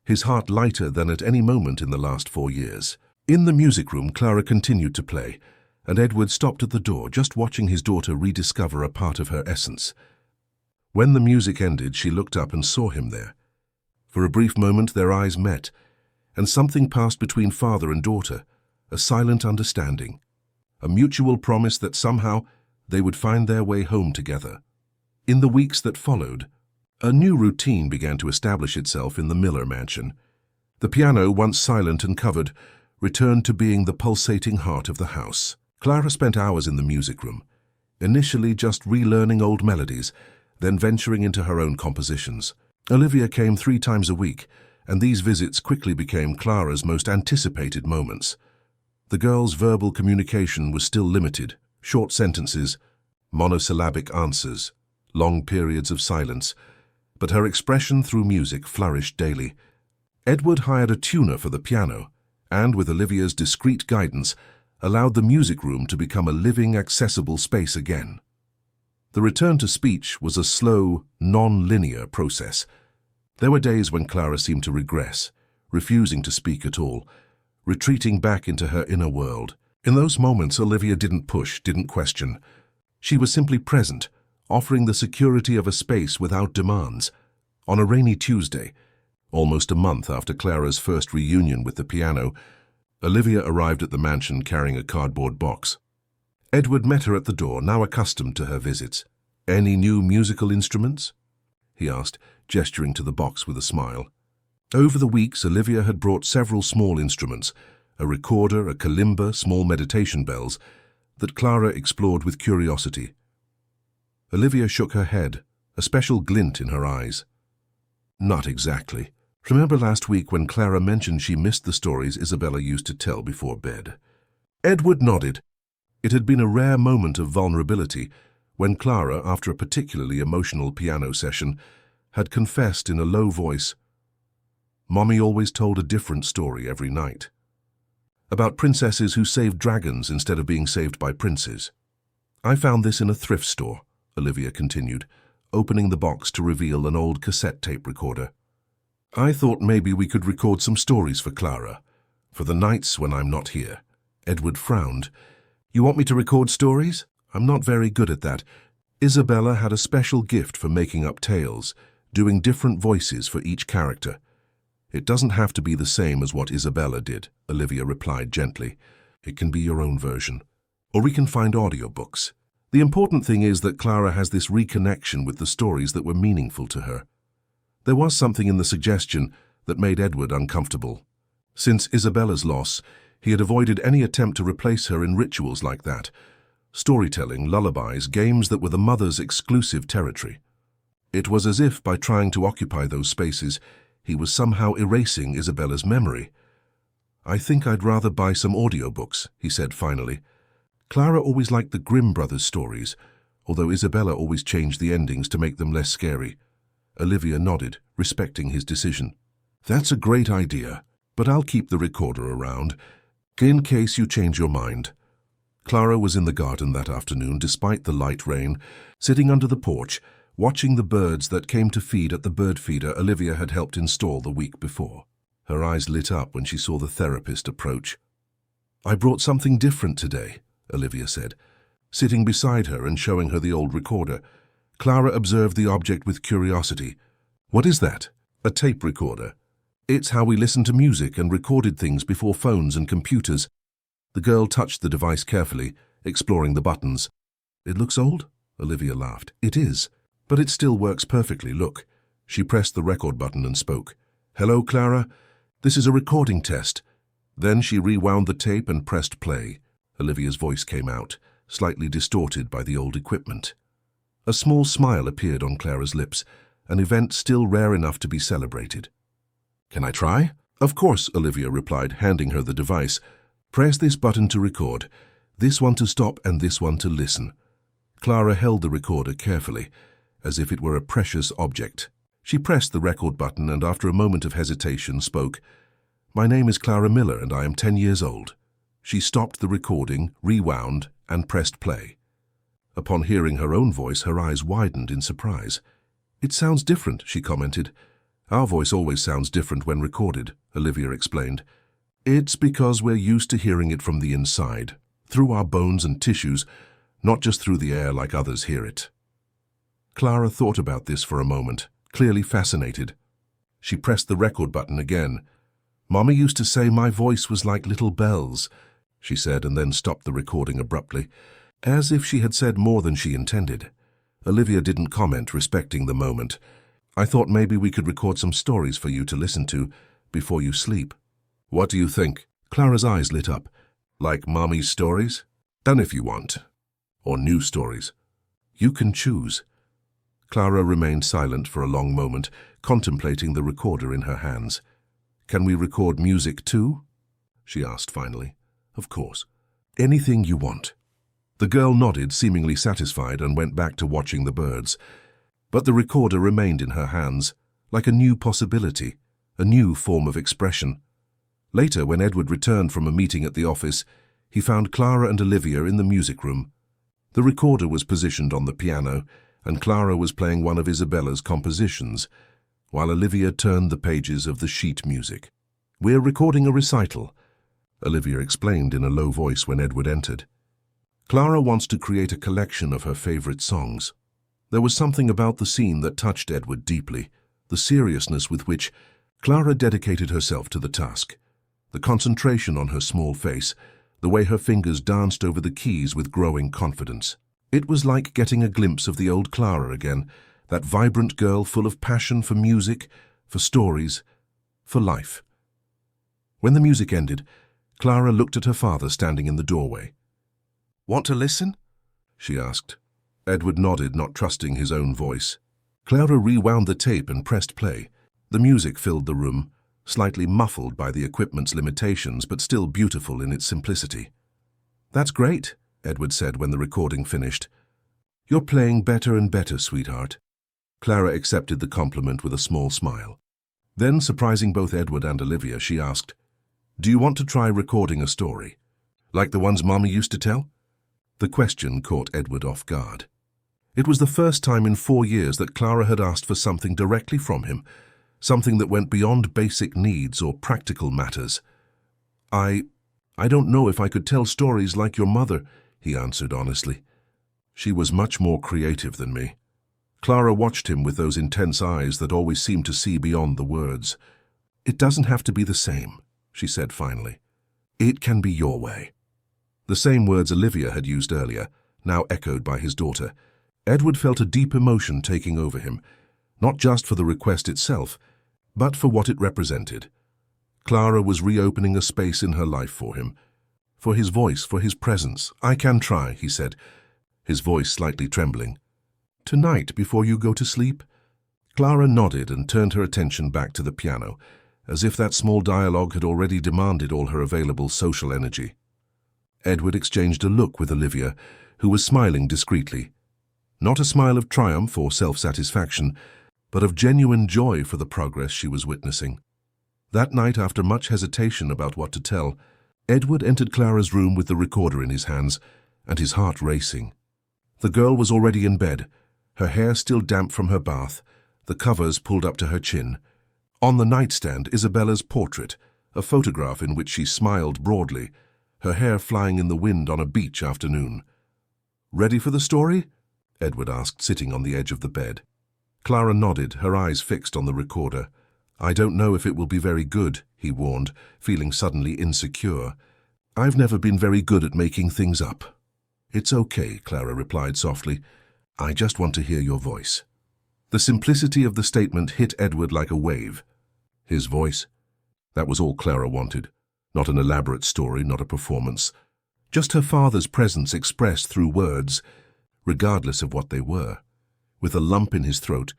his heart lighter than at any moment in the last 4 years. In the music room, Clara continued to play, and Edward stopped at the door, just watching his daughter rediscover a part of her essence. When the music ended, she looked up and saw him there. For a brief moment, their eyes met, and something passed between father and daughter, a silent understanding, a mutual promise that somehow they would find their way home together. In the weeks that followed, a new routine began to establish itself in the Miller mansion. The piano, once silent and covered, returned to being the pulsating heart of the house. Clara spent hours in the music room, initially just relearning old melodies, then venturing into her own compositions. Olivia came 3 times a week, and these visits quickly became Clara's most anticipated moments. The girl's verbal communication was still limited, short sentences, monosyllabic answers, long periods of silence, but her expression through music flourished daily. Edward hired a tuner for the piano, and with Olivia's discreet guidance, allowed the music room to become a living, accessible space again. The return to speech was a slow, non-linear process. There were days when Clara seemed to regress, refusing to speak at all, retreating back into her inner world. In those moments, Olivia didn't push, didn't question. She was simply present, offering the security of a space without demands. On a rainy Tuesday, almost a month after Clara's first reunion with the piano, Olivia arrived at the mansion carrying a cardboard box. Edward met her at the door, now accustomed to her visits. "Any new musical instruments?" he asked, gesturing to the box with a smile. Over the weeks, Olivia had brought several small instruments, a recorder, a kalimba, small meditation bells, that Clara explored with curiosity. Olivia shook her head, a special glint in her eyes. "Not exactly. Remember last week when Clara mentioned she missed the stories Isabella used to tell before bed?" Edward nodded. It had been a rare moment of vulnerability when Clara, after a particularly emotional piano session, had confessed in a low voice, "Mommy always told a different story every night. About princesses who saved dragons instead of being saved by princes. I found this in a thrift store," Olivia continued, opening the box to reveal an old cassette tape recorder. "I thought maybe we could record some stories for Clara, for the nights when I'm not here." Edward frowned. "You want me to record stories? I'm not very good at that. Isabella had a special gift for making up tales, doing different voices for each character." "It doesn't have to be the same as what Isabella did," Olivia replied gently. "It can be your own version. Or we can find audiobooks. The important thing is that Clara has this reconnection with the stories that were meaningful to her." There was something in the suggestion that made Edward uncomfortable. Since Isabella's loss, he had avoided any attempt to replace her in rituals like that. Storytelling, lullabies, games that were the mother's exclusive territory. It was as if, by trying to occupy those spaces, he was somehow erasing Isabella's memory. "I think I'd rather buy some audiobooks," he said finally. Clara always liked the Grimm brothers' stories, although Isabella always changed the endings to make them less scary. Olivia nodded, respecting his decision. "That's a great idea, but I'll keep the recorder around, in case you change your mind." Clara was in the garden that afternoon, despite the light rain, sitting under the porch, watching the birds that came to feed at the bird feeder Olivia had helped install the week before. Her eyes lit up when she saw the therapist approach. "I brought something different today," Olivia said, sitting beside her and showing her the old recorder. Clara observed the object with curiosity. "What is that?" "A tape recorder. It's how we listened to music and recorded things before phones and computers." The girl touched the device carefully, exploring the buttons. "It looks old?" Olivia laughed. "It is, but it still works perfectly, look." She pressed the record button and spoke. "Hello, Clara. This is a recording test." Then she rewound the tape and pressed play. Olivia's voice came out, slightly distorted by the old equipment. A small smile appeared on Clara's lips, an event still rare enough to be celebrated. "Can I try?" "Of course," Olivia replied, handing her the device. "Press this button to record, this one to stop, and this one to listen." Clara held the recorder carefully, as if it were a precious object. She pressed the record button and, after a moment of hesitation, spoke. "My name is Clara Miller, and I am 10 years old." She stopped the recording, rewound, and pressed play. Upon hearing her own voice, her eyes widened in surprise. "It sounds different," she commented. "Our voice always sounds different when recorded," Olivia explained. "It's because we're used to hearing it from the inside, through our bones and tissues, not just through the air like others hear it." Clara thought about this for a moment, clearly fascinated. She pressed the record button again. "Mommy used to say my voice was like little bells," she said, and then stopped the recording abruptly, as if she had said more than she intended. Olivia didn't comment, respecting the moment. "I thought maybe we could record some stories for you to listen to before you sleep." "What do you think?" Clara's eyes lit up. "Like Mommy's stories?" "Done if you want. Or new stories. You can choose." Clara remained silent for a long moment, contemplating the recorder in her hands. "Can we record music too?" she asked finally. "Of course. Anything you want." The girl nodded, seemingly satisfied, and went back to watching the birds. But the recorder remained in her hands, like a new possibility, a new form of expression. Later, when Edward returned from a meeting at the office, he found Clara and Olivia in the music room. The recorder was positioned on the piano, and Clara was playing one of Isabella's compositions, while Olivia turned the pages of the sheet music. "We're recording a recital," Olivia explained in a low voice when Edward entered. "Clara wants to create a collection of her favorite songs." There was something about the scene that touched Edward deeply, the seriousness with which Clara dedicated herself to the task, the concentration on her small face, the way her fingers danced over the keys with growing confidence. It was like getting a glimpse of the old Clara again, that vibrant girl full of passion for music, for stories, for life. When the music ended, Clara looked at her father standing in the doorway. "Want to listen?" she asked. Edward nodded, not trusting his own voice. Clara rewound the tape and pressed play. The music filled the room, slightly muffled by the equipment's limitations, but still beautiful in its simplicity. "That's great," Edward said when the recording finished. "You're playing better and better, sweetheart." Clara accepted the compliment with a small smile. Then, surprising both Edward and Olivia, she asked, "Do you want to try recording a story, like the ones Mommy used to tell?" The question caught Edward off guard. It was the first time in 4 years that Clara had asked for something directly from him, something that went beyond basic needs or practical matters. I don't know if I could tell stories like your mother," he answered honestly. "She was much more creative than me." Clara watched him with those intense eyes that always seemed to see beyond the words. "It doesn't have to be the same," she said finally. "It can be your way." The same words Olivia had used earlier, now echoed by his daughter. Edward felt a deep emotion taking over him, not just for the request itself, but for what it represented. Clara was reopening a space in her life for him, for his voice, for his presence. "I can try," he said, his voice slightly trembling. "Tonight, before you go to sleep?" Clara nodded and turned her attention back to the piano, as if that small dialogue had already demanded all her available social energy. Edward exchanged a look with Olivia, who was smiling discreetly. Not a smile of triumph or self-satisfaction, but of genuine joy for the progress she was witnessing. That night, after much hesitation about what to tell, Edward entered Clara's room with the recorder in his hands and his heart racing. The girl was already in bed, her hair still damp from her bath, the covers pulled up to her chin. On the nightstand, Isabella's portrait, a photograph in which she smiled broadly, her hair flying in the wind on a beach afternoon. "Ready for the story?" Edward asked, sitting on the edge of the bed. Clara nodded, her eyes fixed on the recorder. "I don't know if it will be very good," he warned, feeling suddenly insecure. "I've never been very good at making things up." "It's okay," Clara replied softly. "I just want to hear your voice." The simplicity of the statement hit Edward like a wave. His voice? That was all Clara wanted. Not an elaborate story, not a performance. Just her father's presence expressed through words, regardless of what they were. With a lump in his throat,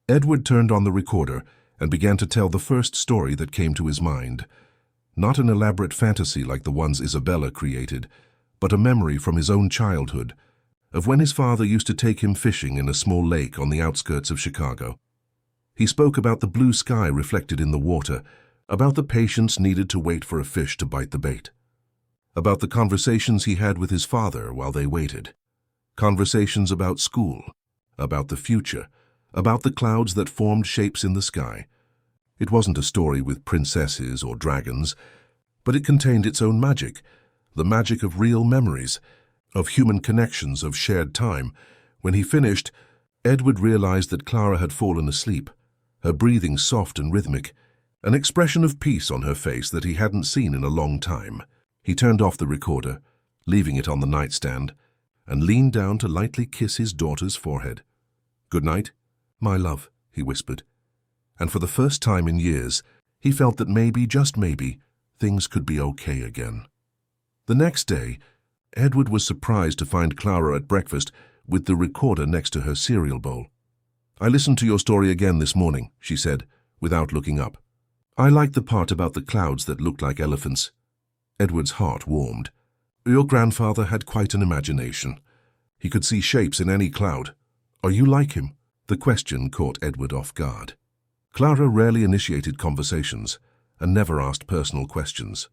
Edward turned on the recorder and began to tell the first story that came to his mind. Not an elaborate fantasy like the ones Isabella created, but a memory from his own childhood, of when his father used to take him fishing in a small lake on the outskirts of Chicago. He spoke about the blue sky reflected in the water, about the patience needed to wait for a fish to bite the bait, about the conversations he had with his father while they waited. Conversations about school, about the future, about the clouds that formed shapes in the sky. It wasn't a story with princesses or dragons, but it contained its own magic, the magic of real memories, of human connections, of shared time. When he finished, Edward realized that Clara had fallen asleep, her breathing soft and rhythmic, an expression of peace on her face that he hadn't seen in a long time. He turned off the recorder, leaving it on the nightstand, and leaned down to lightly kiss his daughter's forehead. "Good night, my love," he whispered. And for the first time in years, he felt that maybe, just maybe, things could be okay again. The next day, Edward was surprised to find Clara at breakfast with the recorder next to her cereal bowl. "I listened to your story again this morning," she said, without looking up. "I liked the part about the clouds that looked like elephants." Edward's heart warmed. "Your grandfather had quite an imagination. He could see shapes in any cloud. Are you like him?" The question caught Edward off guard. Clara rarely initiated conversations and never asked personal questions.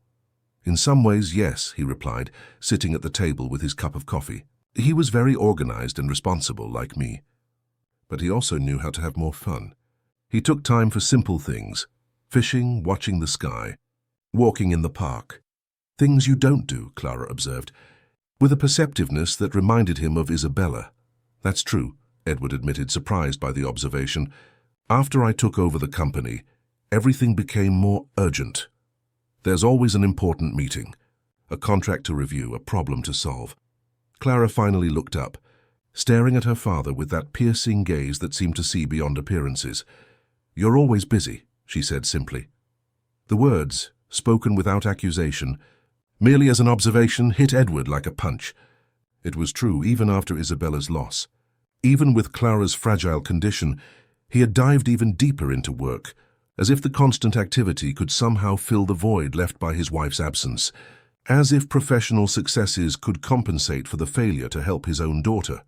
In some ways, yes, he replied, sitting at the table with his cup of coffee. He was very organized and responsible, like me. But he also knew how to have more fun. He took time for simple things: fishing, watching the sky, walking in the park. Things you don't do, Clara observed, with a perceptiveness that reminded him of Isabella. That's true, Edward admitted, surprised by the observation. After I took over the company, everything became more urgent. There's always an important meeting, a contract to review, a problem to solve. Clara finally looked up, staring at her father with that piercing gaze that seemed to see beyond appearances. "You're always busy," she said simply. The words, spoken without accusation, merely as an observation, hit Edward like a punch. It was true even after Isabella's loss. Even with Clara's fragile condition, he had dived even deeper into work, as if the constant activity could somehow fill the void left by his wife's absence, as if professional successes could compensate for the failure to help his own daughter.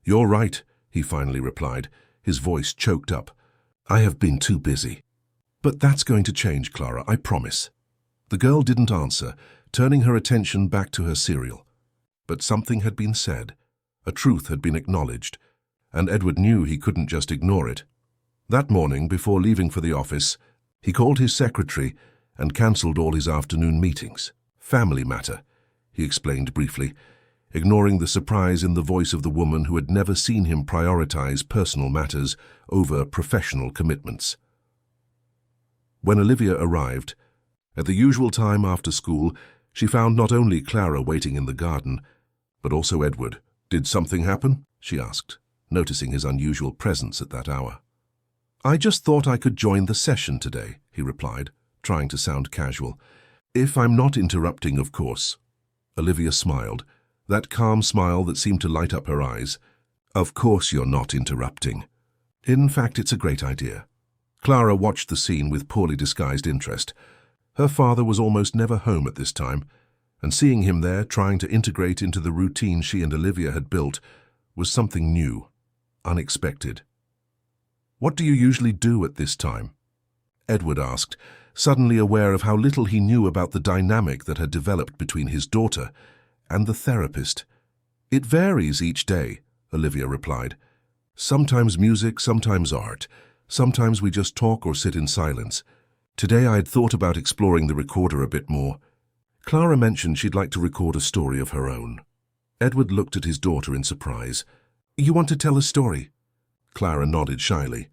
"You're right," he finally replied, his voice choked up. "I have been too busy." "But that's going to change, Clara, I promise." The girl didn't answer, turning her attention back to her cereal. But something had been said, a truth had been acknowledged, and Edward knew he couldn't just ignore it. That morning, before leaving for the office, he called his secretary and cancelled all his afternoon meetings. "Family matter," he explained briefly, ignoring the surprise in the voice of the woman who had never seen him prioritize personal matters over professional commitments. When Olivia arrived, at the usual time after school, she found not only Clara waiting in the garden, but also Edward. "Did something happen?" she asked, noticing his unusual presence at that hour. "I just thought I could join the session today," he replied, trying to sound casual. "If I'm not interrupting, of course." Olivia smiled, that calm smile that seemed to light up her eyes. "Of course you're not interrupting. In fact, it's a great idea." Clara watched the scene with poorly disguised interest. Her father was almost never home at this time, and seeing him there trying to integrate into the routine she and Olivia had built was something new, unexpected. "What do you usually do at this time?" Edward asked, suddenly aware of how little he knew about the dynamic that had developed between his daughter and the therapist. "It varies each day," Olivia replied. "Sometimes music, sometimes art. Sometimes we just talk or sit in silence. Today I had thought about exploring the recorder a bit more. Clara mentioned she'd like to record a story of her own." Edward looked at his daughter in surprise. "You want to tell a story?" Clara nodded shyly.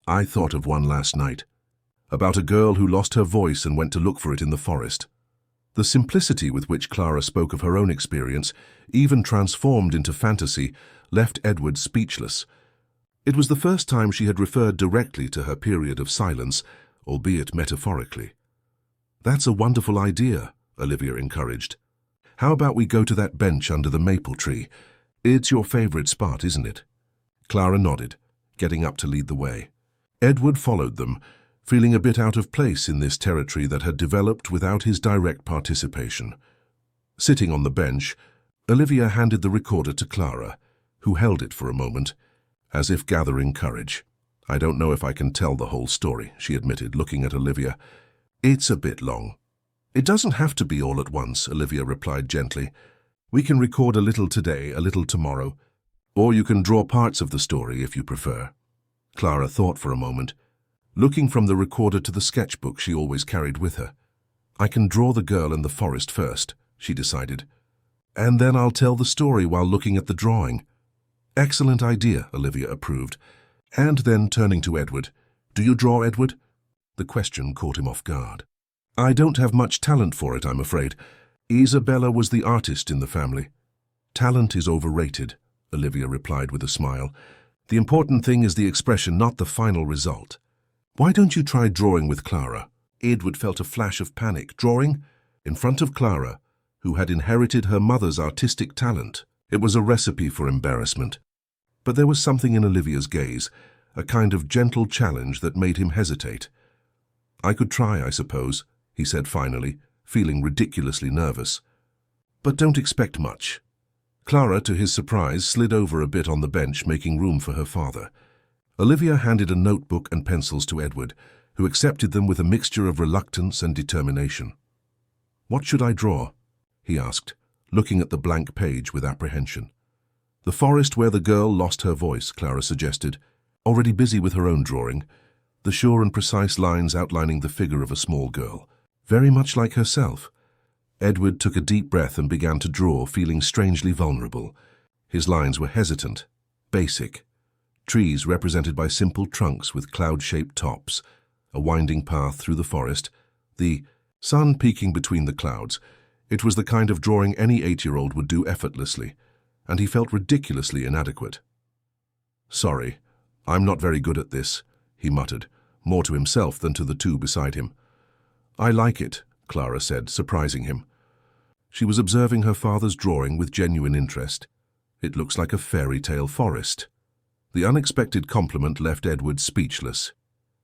"I thought of one last night, about a girl who lost her voice and went to look for it in the forest." The simplicity with which Clara spoke of her own experience, even transformed into fantasy, left Edward speechless. It was the first time she had referred directly to her period of silence, albeit metaphorically. "That's a wonderful idea," Olivia encouraged. "How about we go to that bench under the maple tree? It's your favorite spot, isn't it?" Clara nodded, getting up to lead the way. Edward followed them, feeling a bit out of place in this territory that had developed without his direct participation. Sitting on the bench, Olivia handed the recorder to Clara, who held it for a moment, as if gathering courage. "I don't know if I can tell the whole story," she admitted, looking at Olivia. "It's a bit long." "It doesn't have to be all at once," Olivia replied gently. "We can record a little today, a little tomorrow, or you can draw parts of the story if you prefer." Clara thought for a moment, looking from the recorder to the sketchbook she always carried with her. "I can draw the girl in the forest first," she decided, "and then I'll tell the story while looking at the drawing." "Excellent idea," Olivia approved. And then, turning to Edward, "Do you draw, Edward?" The question caught him off guard. "I don't have much talent for it, I'm afraid. Isabella was the artist in the family." "Talent is overrated," Olivia replied with a smile. "The important thing is the expression, not the final result. Why don't you try drawing with Clara?" Edward felt a flash of panic. Drawing? In front of Clara, who had inherited her mother's artistic talent. It was a recipe for embarrassment. But there was something in Olivia's gaze, a kind of gentle challenge that made him hesitate. "I could try, I suppose," he said finally, feeling ridiculously nervous. "But don't expect much." Clara, to his surprise, slid over a bit on the bench, making room for her father. Olivia handed a notebook and pencils to Edward, who accepted them with a mixture of reluctance and determination. "What should I draw?" he asked, looking at the blank page with apprehension. "The forest where the girl lost her voice," Clara suggested, already busy with her own drawing, the sure and precise lines outlining the figure of a small girl, very much like herself. Edward took a deep breath and began to draw, feeling strangely vulnerable. His lines were hesitant, basic. Trees represented by simple trunks with cloud-shaped tops, a winding path through the forest, the sun peeking between the clouds. It was the kind of drawing any 8-year-old would do effortlessly, and he felt ridiculously inadequate. "Sorry, I'm not very good at this," he muttered, more to himself than to the two beside him. "I like it," Clara said, surprising him. She was observing her father's drawing with genuine interest. "It looks like a fairy tale forest." The unexpected compliment left Edward speechless.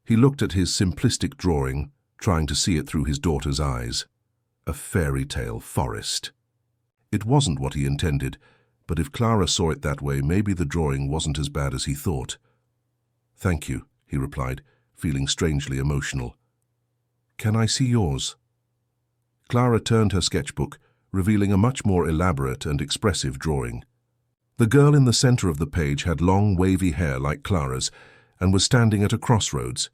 He looked at his simplistic drawing, trying to see it through his daughter's eyes. A fairy tale forest. It wasn't what he intended, but if Clara saw it that way, maybe the drawing wasn't as bad as he thought. "Thank you," he replied, feeling strangely emotional. "Can I see yours?" Clara turned her sketchbook, revealing a much more elaborate and expressive drawing. The girl in the center of the page had long, wavy hair like Clara's and was standing at a crossroads,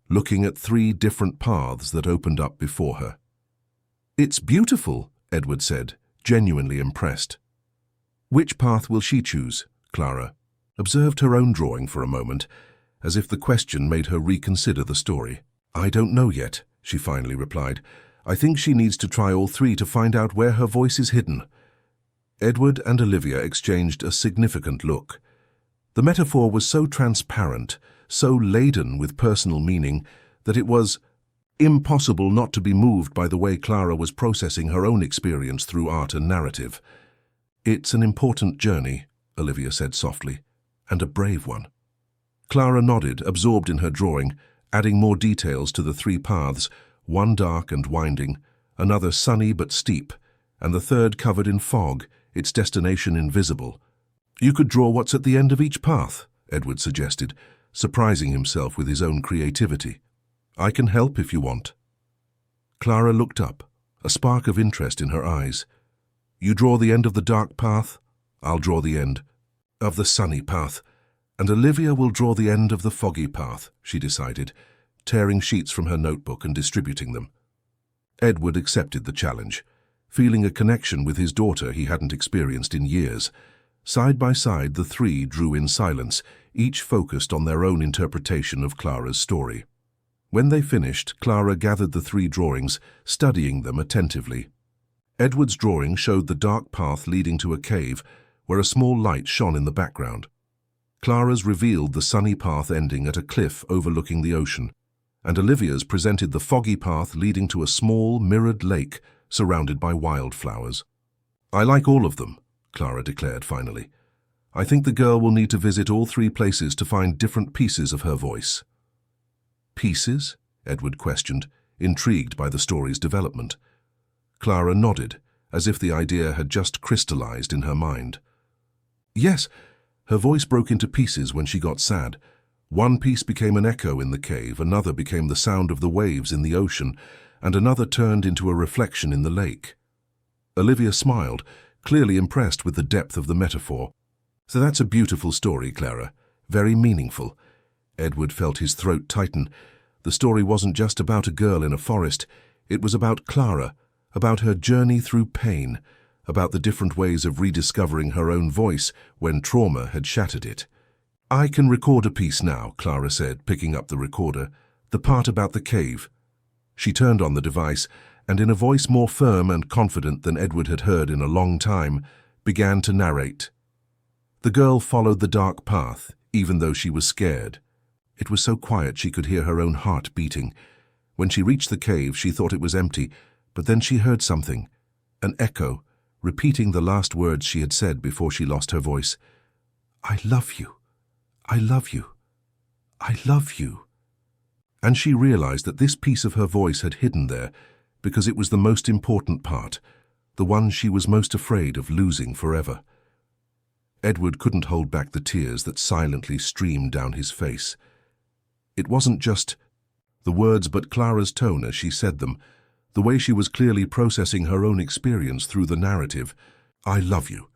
looking at 3 different paths that opened up before her. "It's beautiful," Edward said, genuinely impressed. "Which path will she choose?" Clara observed her own drawing for a moment, as if the question made her reconsider the story. "I don't know yet," she finally replied. "I think she needs to try all 3 to find out where her voice is hidden." Edward and Olivia exchanged a significant look. The metaphor was so transparent, so laden with personal meaning, that it was impossible not to be moved by the way Clara was processing her own experience through art and narrative. "It's an important journey," Olivia said softly, "and a brave one." Clara nodded, absorbed in her drawing, adding more details to the 3 paths, one dark and winding, another sunny but steep, and the third covered in fog, its destination invisible. "You could draw what's at the end of each path," Edward suggested, surprising himself with his own creativity. "I can help if you want." Clara looked up, a spark of interest in her eyes. "You draw the end of the dark path, I'll draw the end of the sunny path, and Olivia will draw the end of the foggy path," she decided, tearing sheets from her notebook and distributing them. Edward accepted the challenge, feeling a connection with his daughter he hadn't experienced in years. Side by side, the 3 drew in silence, each focused on their own interpretation of Clara's story. When they finished, Clara gathered the 3 drawings, studying them attentively. Edward's drawing showed the dark path leading to a cave, where a small light shone in the background. Clara's revealed the sunny path ending at a cliff overlooking the ocean, and Olivia's presented the foggy path leading to a small, mirrored lake surrounded by wildflowers. "I like all of them," Clara declared finally. "I think the girl will need to visit all 3 places to find different pieces of her voice." "Pieces?" Edward questioned, intrigued by the story's development. Clara nodded, as if the idea had just crystallized in her mind. "Yes, her voice broke into pieces when she got sad. One piece became an echo in the cave, another became the sound of the waves in the ocean, and another turned into a reflection in the lake." Olivia smiled, clearly impressed with the depth of the metaphor. "So that's a beautiful story, Clara. Very meaningful." Edward felt his throat tighten. The story wasn't just about a girl in a forest. It was about Clara, about her journey through pain, about the different ways of rediscovering her own voice when trauma had shattered it. "I can record a piece now," Clara said, picking up the recorder. "The part about the cave." She turned on the device, and in a voice more firm and confident than Edward had heard in a long time, began to narrate. The girl followed the dark path, even though she was scared. It was so quiet she could hear her own heart beating. When she reached the cave, she thought it was empty, but then she heard something, an echo, repeating the last words she had said before she lost her voice. "I love you. I love you. I love you." And she realized that this piece of her voice had hidden there because it was the most important part, the one she was most afraid of losing forever. Edward couldn't hold back the tears that silently streamed down his face. It wasn't just the words, but Clara's tone as she said them, the way she was clearly processing her own experience through the narrative. "I love you."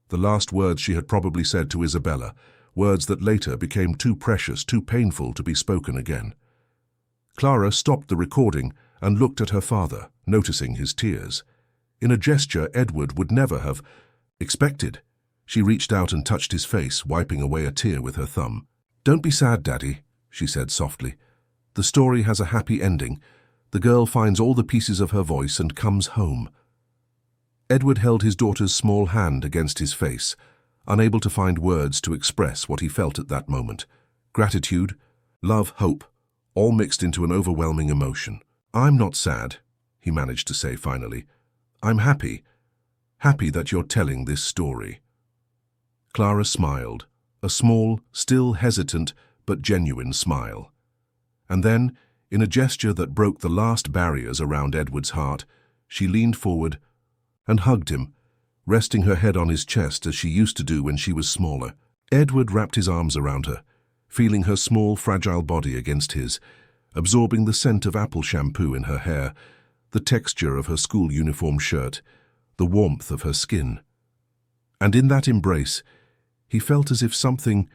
The last words she had probably said to Isabella, words that later became too precious, too painful to be spoken again. Clara stopped the recording and looked at her father, noticing his tears. In a gesture Edward would never have expected, she reached out and touched his face, wiping away a tear with her thumb. "Don't be sad, Daddy," she said softly. "The story has a happy ending. The girl finds all the pieces of her voice and comes home." Edward held his daughter's small hand against his face, unable to find words to express what he felt at that moment. Gratitude, love, hope, all mixed into an overwhelming emotion. "I'm not sad," he managed to say finally. "I'm happy. Happy that you're telling this story." Clara smiled, a small, still hesitant, but genuine smile. And then, in a gesture that broke the last barriers around Edward's heart, she leaned forward and hugged him, resting her head on his chest as she used to do when she was smaller. Edward wrapped his arms around her, feeling her small, fragile body against his, absorbing the scent of apple shampoo in her hair, the texture of her school uniform shirt, the warmth of her skin. And in that embrace, he felt as if something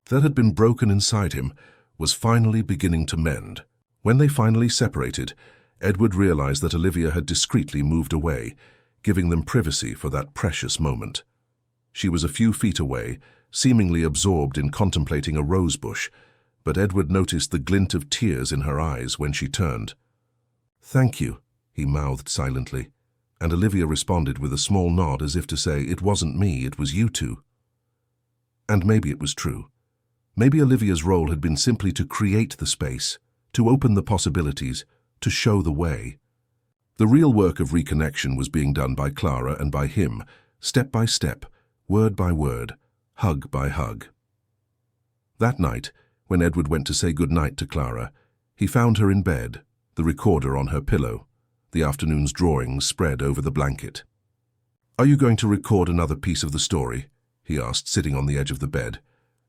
that had been broken inside him was finally beginning to mend. When they finally separated, Edward realized that Olivia had discreetly moved away, giving them privacy for that precious moment. She was a few feet away, seemingly absorbed in contemplating a rose bush, but Edward noticed the glint of tears in her eyes when she turned. "Thank you," he mouthed silently, and Olivia responded with a small nod as if to say, "It wasn't me, it was you two." And maybe it was true. Maybe Olivia's role had been simply to create the space, to open the possibilities, to show the way. The real work of reconnection was being done by Clara and by him, step by step, word by word, hug by hug. That night, when Edward went to say goodnight to Clara, he found her in bed, the recorder on her pillow, the afternoon's drawings spread over the blanket. "Are you going to record another piece of the story?" he asked, sitting on the edge of the bed.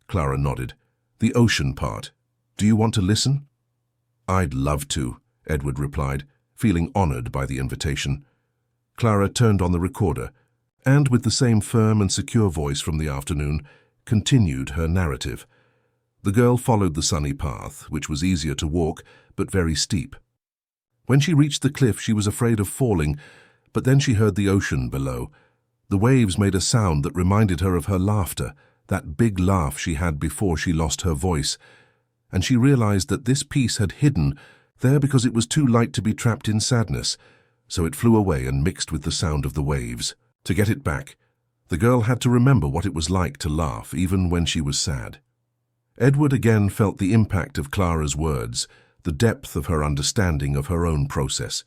Clara nodded. "The ocean part. Do you want to listen?" "I'd love to," Edward replied, feeling honored by the invitation. Clara turned on the recorder, and with the same firm and secure voice from the afternoon, continued her narrative. The girl followed the sunny path, which was easier to walk, but very steep. When she reached the cliff, she was afraid of falling, but then she heard the ocean below. The waves made a sound that reminded her of her laughter, that big laugh she had before she lost her voice, and she realized that this piece had hidden there because it was too light to be trapped in sadness, so it flew away and mixed with the sound of the waves. To get it back, the girl had to remember what it was like to laugh even when she was sad. Edward again felt the impact of Clara's words, the depth of her understanding of her own process.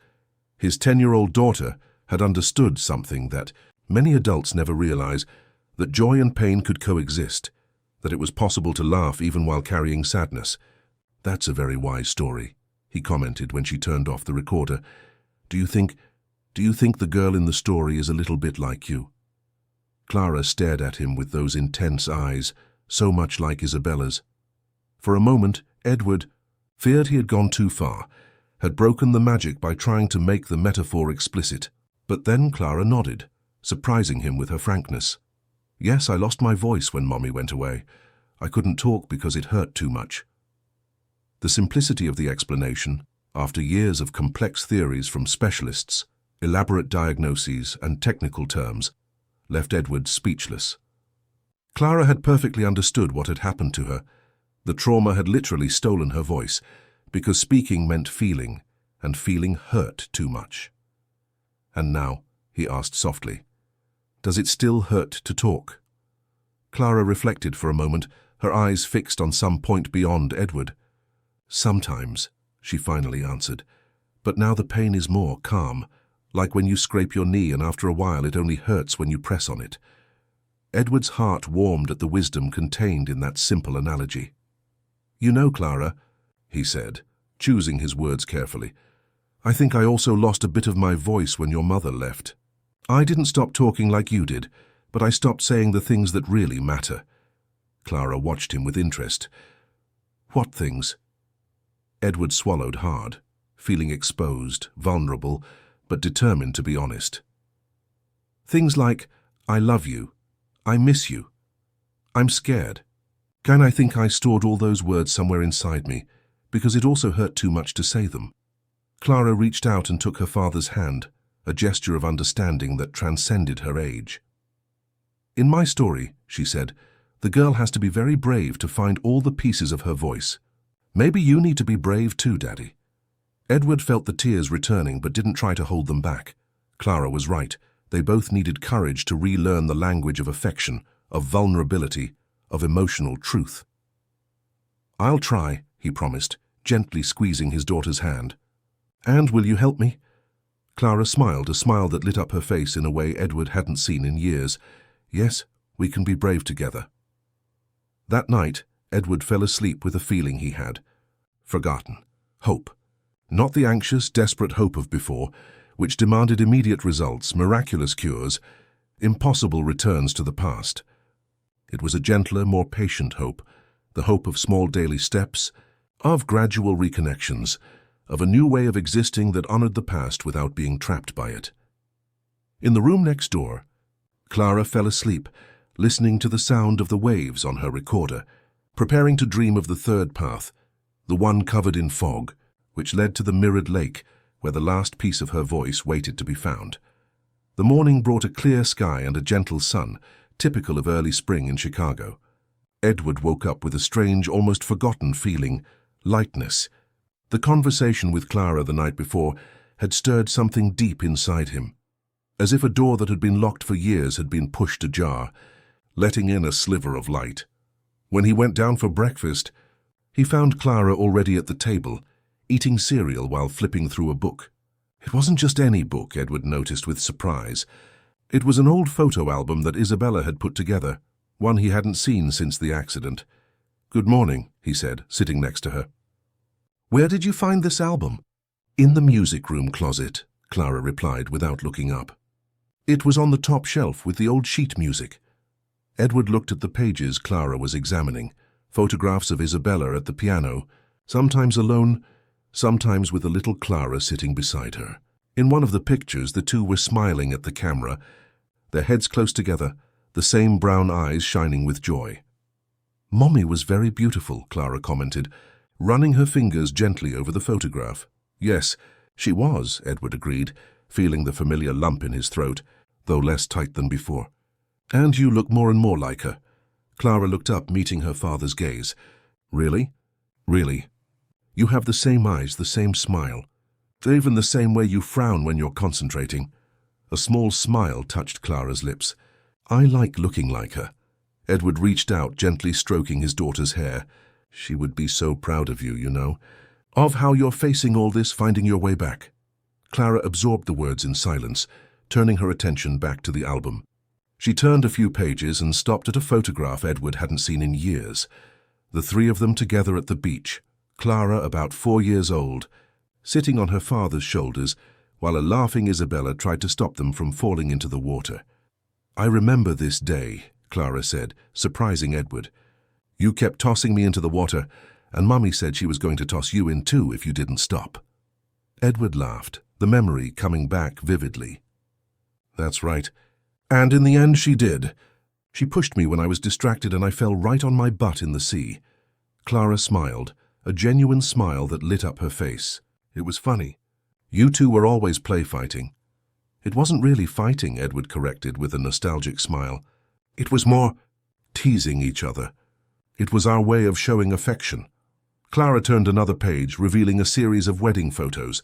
His 10-year-old daughter had understood something that many adults never realize, that joy and pain could coexist, that it was possible to laugh even while carrying sadness. "That's a very wise story," he commented when she turned off the recorder. Do you think the girl in the story is a little bit like you?" Clara stared at him with those intense eyes, so much like Isabella's. For a moment, Edward feared he had gone too far, had broken the magic by trying to make the metaphor explicit. But then Clara nodded, surprising him with her frankness. "Yes, I lost my voice when Mommy went away. I couldn't talk because it hurt too much." The simplicity of the explanation, after years of complex theories from specialists, elaborate diagnoses and technical terms, left Edward speechless. Clara had perfectly understood what had happened to her. The trauma had literally stolen her voice, because speaking meant feeling, and feeling hurt too much. "And now," he asked softly, "does it still hurt to talk?" Clara reflected for a moment, her eyes fixed on some point beyond Edward. "Sometimes," she finally answered, "but now the pain is more calm, like when you scrape your knee and after a while it only hurts when you press on it." Edward's heart warmed at the wisdom contained in that simple analogy. "You know, Clara," he said, choosing his words carefully, "I think I also lost a bit of my voice when your mother left. I didn't stop talking like you did, but I stopped saying the things that really matter." Clara watched him with interest. "What things?" Edward swallowed hard, feeling exposed, vulnerable, but determined to be honest. "Things like, I love you, I miss you, I'm scared." I think I stored all those words somewhere inside me, because it also hurt too much to say them. Clara reached out and took her father's hand, a gesture of understanding that transcended her age. "In my story," she said, "the girl has to be very brave to find all the pieces of her voice. Maybe you need to be brave too, Daddy." Edward felt the tears returning but didn't try to hold them back. Clara was right. They both needed courage to relearn the language of affection, of vulnerability, of emotional truth. "I'll try," he promised, gently squeezing his daughter's hand. "And will you help me?" Clara smiled, a smile that lit up her face in a way Edward hadn't seen in years. "Yes, we can be brave together." That night, Edward fell asleep with a feeling he had forgotten. Hope. Not the anxious, desperate hope of before, which demanded immediate results, miraculous cures, impossible returns to the past. It was a gentler, more patient hope, the hope of small daily steps, of gradual reconnections, of a new way of existing that honored the past without being trapped by it. In the room next door, Clara fell asleep, listening to the sound of the waves on her recorder, preparing to dream of the third path, the one covered in fog, which led to the mirrored lake, where the last piece of her voice waited to be found. The morning brought a clear sky and a gentle sun, typical of early spring in Chicago. Edward woke up with a strange, almost forgotten feeling, lightness. The conversation with Clara the night before had stirred something deep inside him, as if a door that had been locked for years had been pushed ajar, letting in a sliver of light. When he went down for breakfast, he found Clara already at the table, eating cereal while flipping through a book. It wasn't just any book, Edward noticed with surprise. It was an old photo album that Isabella had put together, one he hadn't seen since the accident. "Good morning," he said, sitting next to her. "Where did you find this album?" "In the music room closet," Clara replied without looking up. "It was on the top shelf with the old sheet music." Edward looked at the pages Clara was examining, photographs of Isabella at the piano, sometimes alone, sometimes with a little Clara sitting beside her. In one of the pictures, the two were smiling at the camera, their heads close together, the same brown eyes shining with joy. "Mommy was very beautiful," Clara commented, running her fingers gently over the photograph. "Yes, she was," Edward agreed, feeling the familiar lump in his throat, though less tight than before. "And you look more and more like her." Clara looked up, meeting her father's gaze. "Really?" "Really. You have the same eyes, the same smile. Even the same way you frown when you're concentrating." A small smile touched Clara's lips. "I like looking like her." Edward reached out, gently stroking his daughter's hair. "She would be so proud of you, you know. Of how you're facing all this, finding your way back." Clara absorbed the words in silence, turning her attention back to the album. She turned a few pages and stopped at a photograph Edward hadn't seen in years. The three of them together at the beach, Clara about 4 years old, sitting on her father's shoulders, while a laughing Isabella tried to stop them from falling into the water. "I remember this day," Clara said, surprising Edward. "You kept tossing me into the water, and Mummy said she was going to toss you in too if you didn't stop." Edward laughed, the memory coming back vividly. "That's right. And in the end she did. She pushed me when I was distracted and I fell right on my butt in the sea." Clara smiled, a genuine smile that lit up her face. "It was funny. You two were always play fighting." "It wasn't really fighting," Edward corrected with a nostalgic smile. "It was more teasing each other. It was our way of showing affection." Clara turned another page, revealing a series of wedding photos.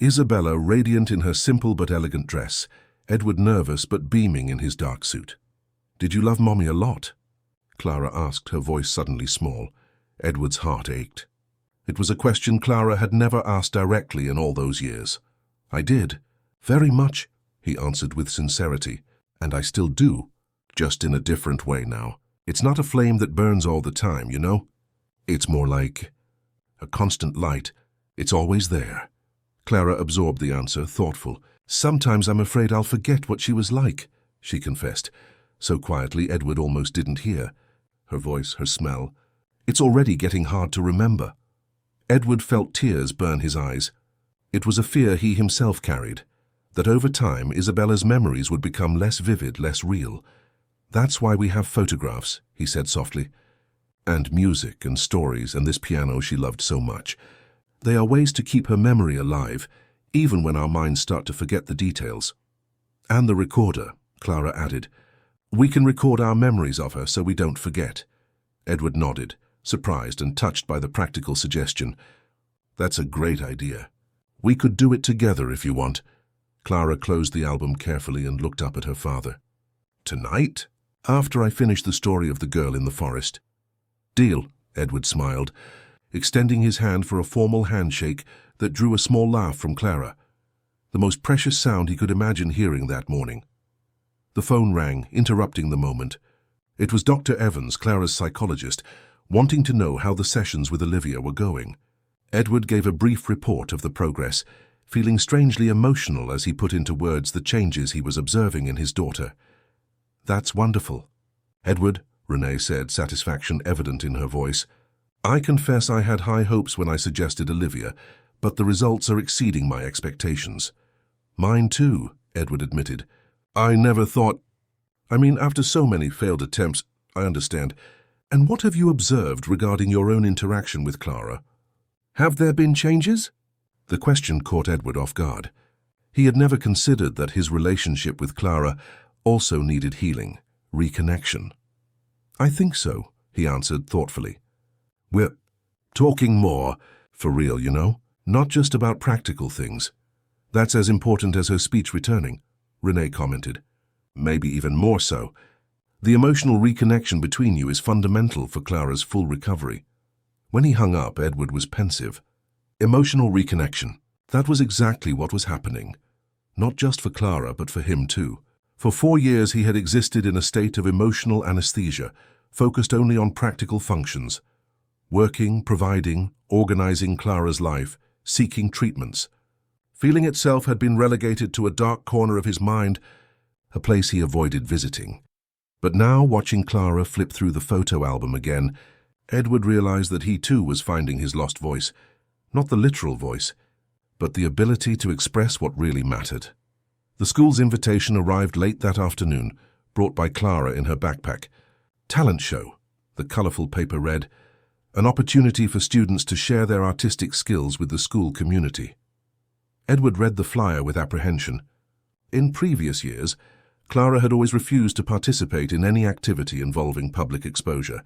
Isabella radiant in her simple but elegant dress, Edward nervous but beaming in his dark suit. "Did you love Mommy a lot?" Clara asked, her voice suddenly small. Edward's heart ached. It was a question Clara had never asked directly in all those years. "I did. Very much," he answered with sincerity. "And I still do, just in a different way now. It's not a flame that burns all the time, you know? It's more like a constant light. It's always there." Clara absorbed the answer, thoughtful. "Sometimes I'm afraid I'll forget what she was like," she confessed. so quietly Edward almost didn't hear. Her voice, her smell. It's already getting hard to remember. Edward felt tears burn his eyes. It was a fear he himself carried, that over time Isabella's memories would become less vivid, less real. That's why we have photographs, he said softly. And music and stories and this piano she loved so much. They are ways to keep her memory alive, even when our minds start to forget the details. And the recorder, Clara added. We can record our memories of her so we don't forget. Edward nodded, surprised and touched by the practical suggestion. That's a great idea. We could do it together if you want. Clara closed the album carefully and looked up at her father. Tonight? After I finish the story of the girl in the forest. Deal, Edward smiled, extending his hand for a formal handshake that drew a small laugh from Clara, the most precious sound he could imagine hearing that morning. The phone rang, interrupting the moment. It was Dr. Evans, Clara's psychologist, wanting to know how the sessions with Olivia were going. Edward gave a brief report of the progress, feeling strangely emotional as he put into words the changes he was observing in his daughter. That's wonderful. Edward, Renee said, satisfaction evident in her voice. I confess I had high hopes when I suggested Olivia, but the results are exceeding my expectations. Mine too, Edward admitted. I never thought... after so many failed attempts, I understand. And what have you observed regarding your own interaction with Clara? Have there been changes? The question caught Edward off guard. He had never considered that his relationship with Clara also needed healing, reconnection. I think so, he answered thoughtfully. We're talking more, for real, you know, not just about practical things. That's as important as her speech returning, Renee commented. Maybe even more so. The emotional reconnection between you is fundamental for Clara's full recovery. When he hung up, Edward was pensive. Emotional reconnection. That was exactly what was happening. Not just for Clara, but for him too. For 4 years he had existed in a state of emotional anesthesia, focused only on practical functions. Working, providing, organizing Clara's life, seeking treatments. Feeling itself had been relegated to a dark corner of his mind, a place he avoided visiting. But now, watching Clara flip through the photo album again, Edward realized that he too was finding his lost voice. Not the literal voice, but the ability to express what really mattered. The school's invitation arrived late that afternoon, brought by Clara in her backpack. Talent show, the colorful paper read, an opportunity for students to share their artistic skills with the school community. Edward read the flyer with apprehension. In previous years, Clara had always refused to participate in any activity involving public exposure.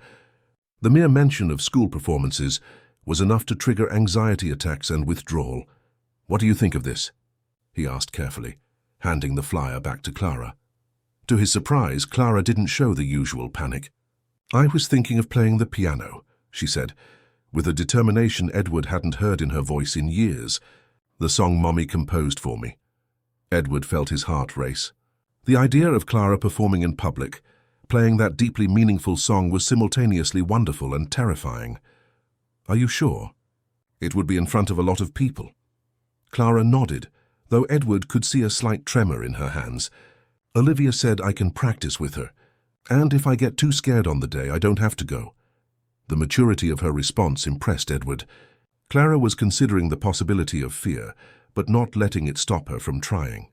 The mere mention of school performances was enough to trigger anxiety attacks and withdrawal. What do you think of this? He asked carefully, handing the flyer back to Clara. To his surprise, Clara didn't show the usual panic. I was thinking of playing the piano, she said, with a determination Edward hadn't heard in her voice in years. The song Mommy composed for me. Edward felt his heart race. The idea of Clara performing in public, playing that deeply meaningful song, was simultaneously wonderful and terrifying. Are you sure? It would be in front of a lot of people. Clara nodded, though Edward could see a slight tremor in her hands. Olivia said I can practice with her, and if I get too scared on the day, I don't have to go. The maturity of her response impressed Edward. Clara was considering the possibility of fear, but not letting it stop her from trying.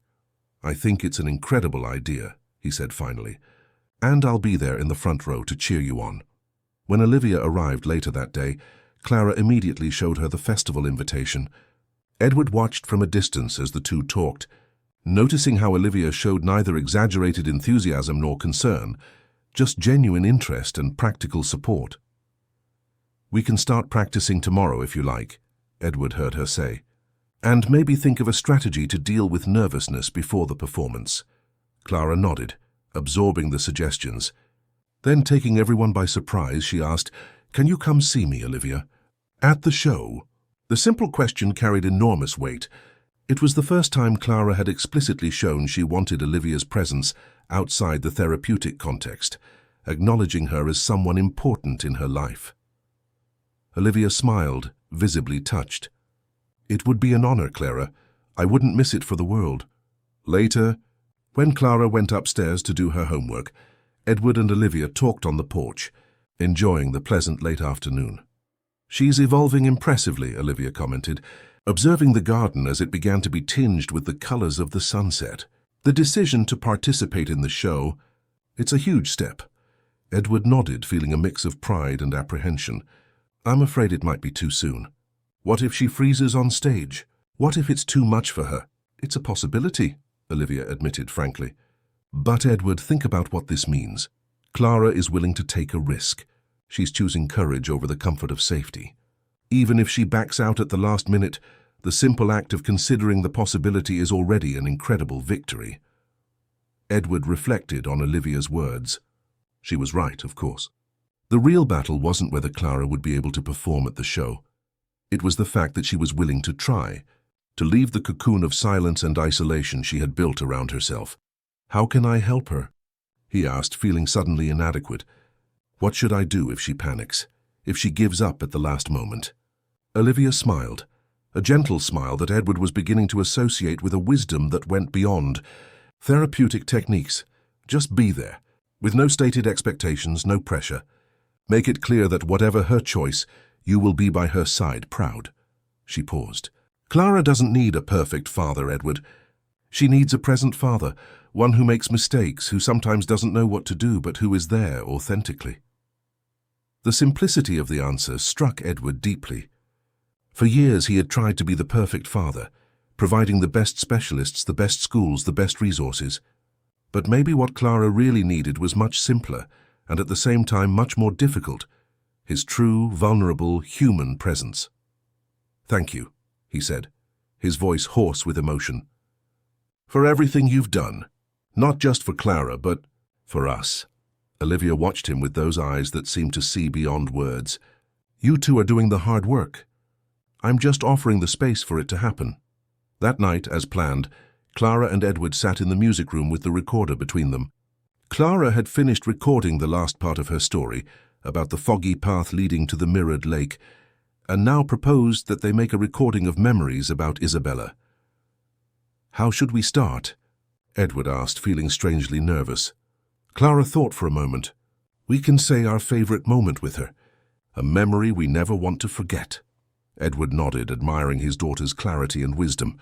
I think it's an incredible idea, he said finally, and I'll be there in the front row to cheer you on. When Olivia arrived later that day, Clara immediately showed her the festival invitation. Edward watched from a distance as the two talked, noticing how Olivia showed neither exaggerated enthusiasm nor concern, just genuine interest and practical support. We can start practicing tomorrow if you like, Edward heard her say, and maybe think of a strategy to deal with nervousness before the performance. Clara nodded, absorbing the suggestions. Then, taking everyone by surprise, she asked, Can you come see me, Olivia? At the show? The simple question carried enormous weight. It was the first time Clara had explicitly shown she wanted Olivia's presence outside the therapeutic context, acknowledging her as someone important in her life. Olivia smiled, visibly touched. It would be an honor, Clara. I wouldn't miss it for the world. Later, when Clara went upstairs to do her homework, Edward and Olivia talked on the porch, enjoying the pleasant late afternoon. "She's evolving impressively," Olivia commented, observing the garden as it began to be tinged with the colors of the sunset. The decision to participate in the show, it's a huge step. Edward nodded, feeling a mix of pride and apprehension. "I'm afraid it might be too soon. What if she freezes on stage? What if it's too much for her?" "It's a possibility," Olivia admitted frankly. "But Edward, think about what this means. Clara is willing to take a risk. She's choosing courage over the comfort of safety. Even if she backs out at the last minute, the simple act of considering the possibility is already an incredible victory." Edward reflected on Olivia's words. She was right, of course. The real battle wasn't whether Clara would be able to perform at the show. It was the fact that she was willing to try, to leave the cocoon of silence and isolation she had built around herself. "How can I help her?" he asked, feeling suddenly inadequate. "What should I do if she panics, if she gives up at the last moment?" Olivia smiled, a gentle smile that Edward was beginning to associate with a wisdom that went beyond therapeutic techniques. Just be there, with no stated expectations, no pressure. Make it clear that whatever her choice, you will be by her side, proud. She paused. "Clara doesn't need a perfect father, Edward. She needs a present father, one who makes mistakes, who sometimes doesn't know what to do, but who is there authentically." The simplicity of the answer struck Edward deeply. For years he had tried to be the perfect father, providing the best specialists, the best schools, the best resources. But maybe what Clara really needed was much simpler, and at the same time much more difficult: his true, vulnerable, human presence. "Thank you," he said, his voice hoarse with emotion. "For everything you've done, not just for Clara, but for us." Olivia watched him with those eyes that seemed to see beyond words. "You two are doing the hard work. I'm just offering the space for it to happen." That night, as planned, Clara and Edward sat in the music room with the recorder between them. Clara had finished recording the last part of her story about the foggy path leading to the mirrored lake, and now proposed that they make a recording of memories about Isabella. "How should we start?" Edward asked, feeling strangely nervous. Clara thought for a moment. "We can say our favorite moment with her, a memory we never want to forget." Edward nodded, admiring his daughter's clarity and wisdom.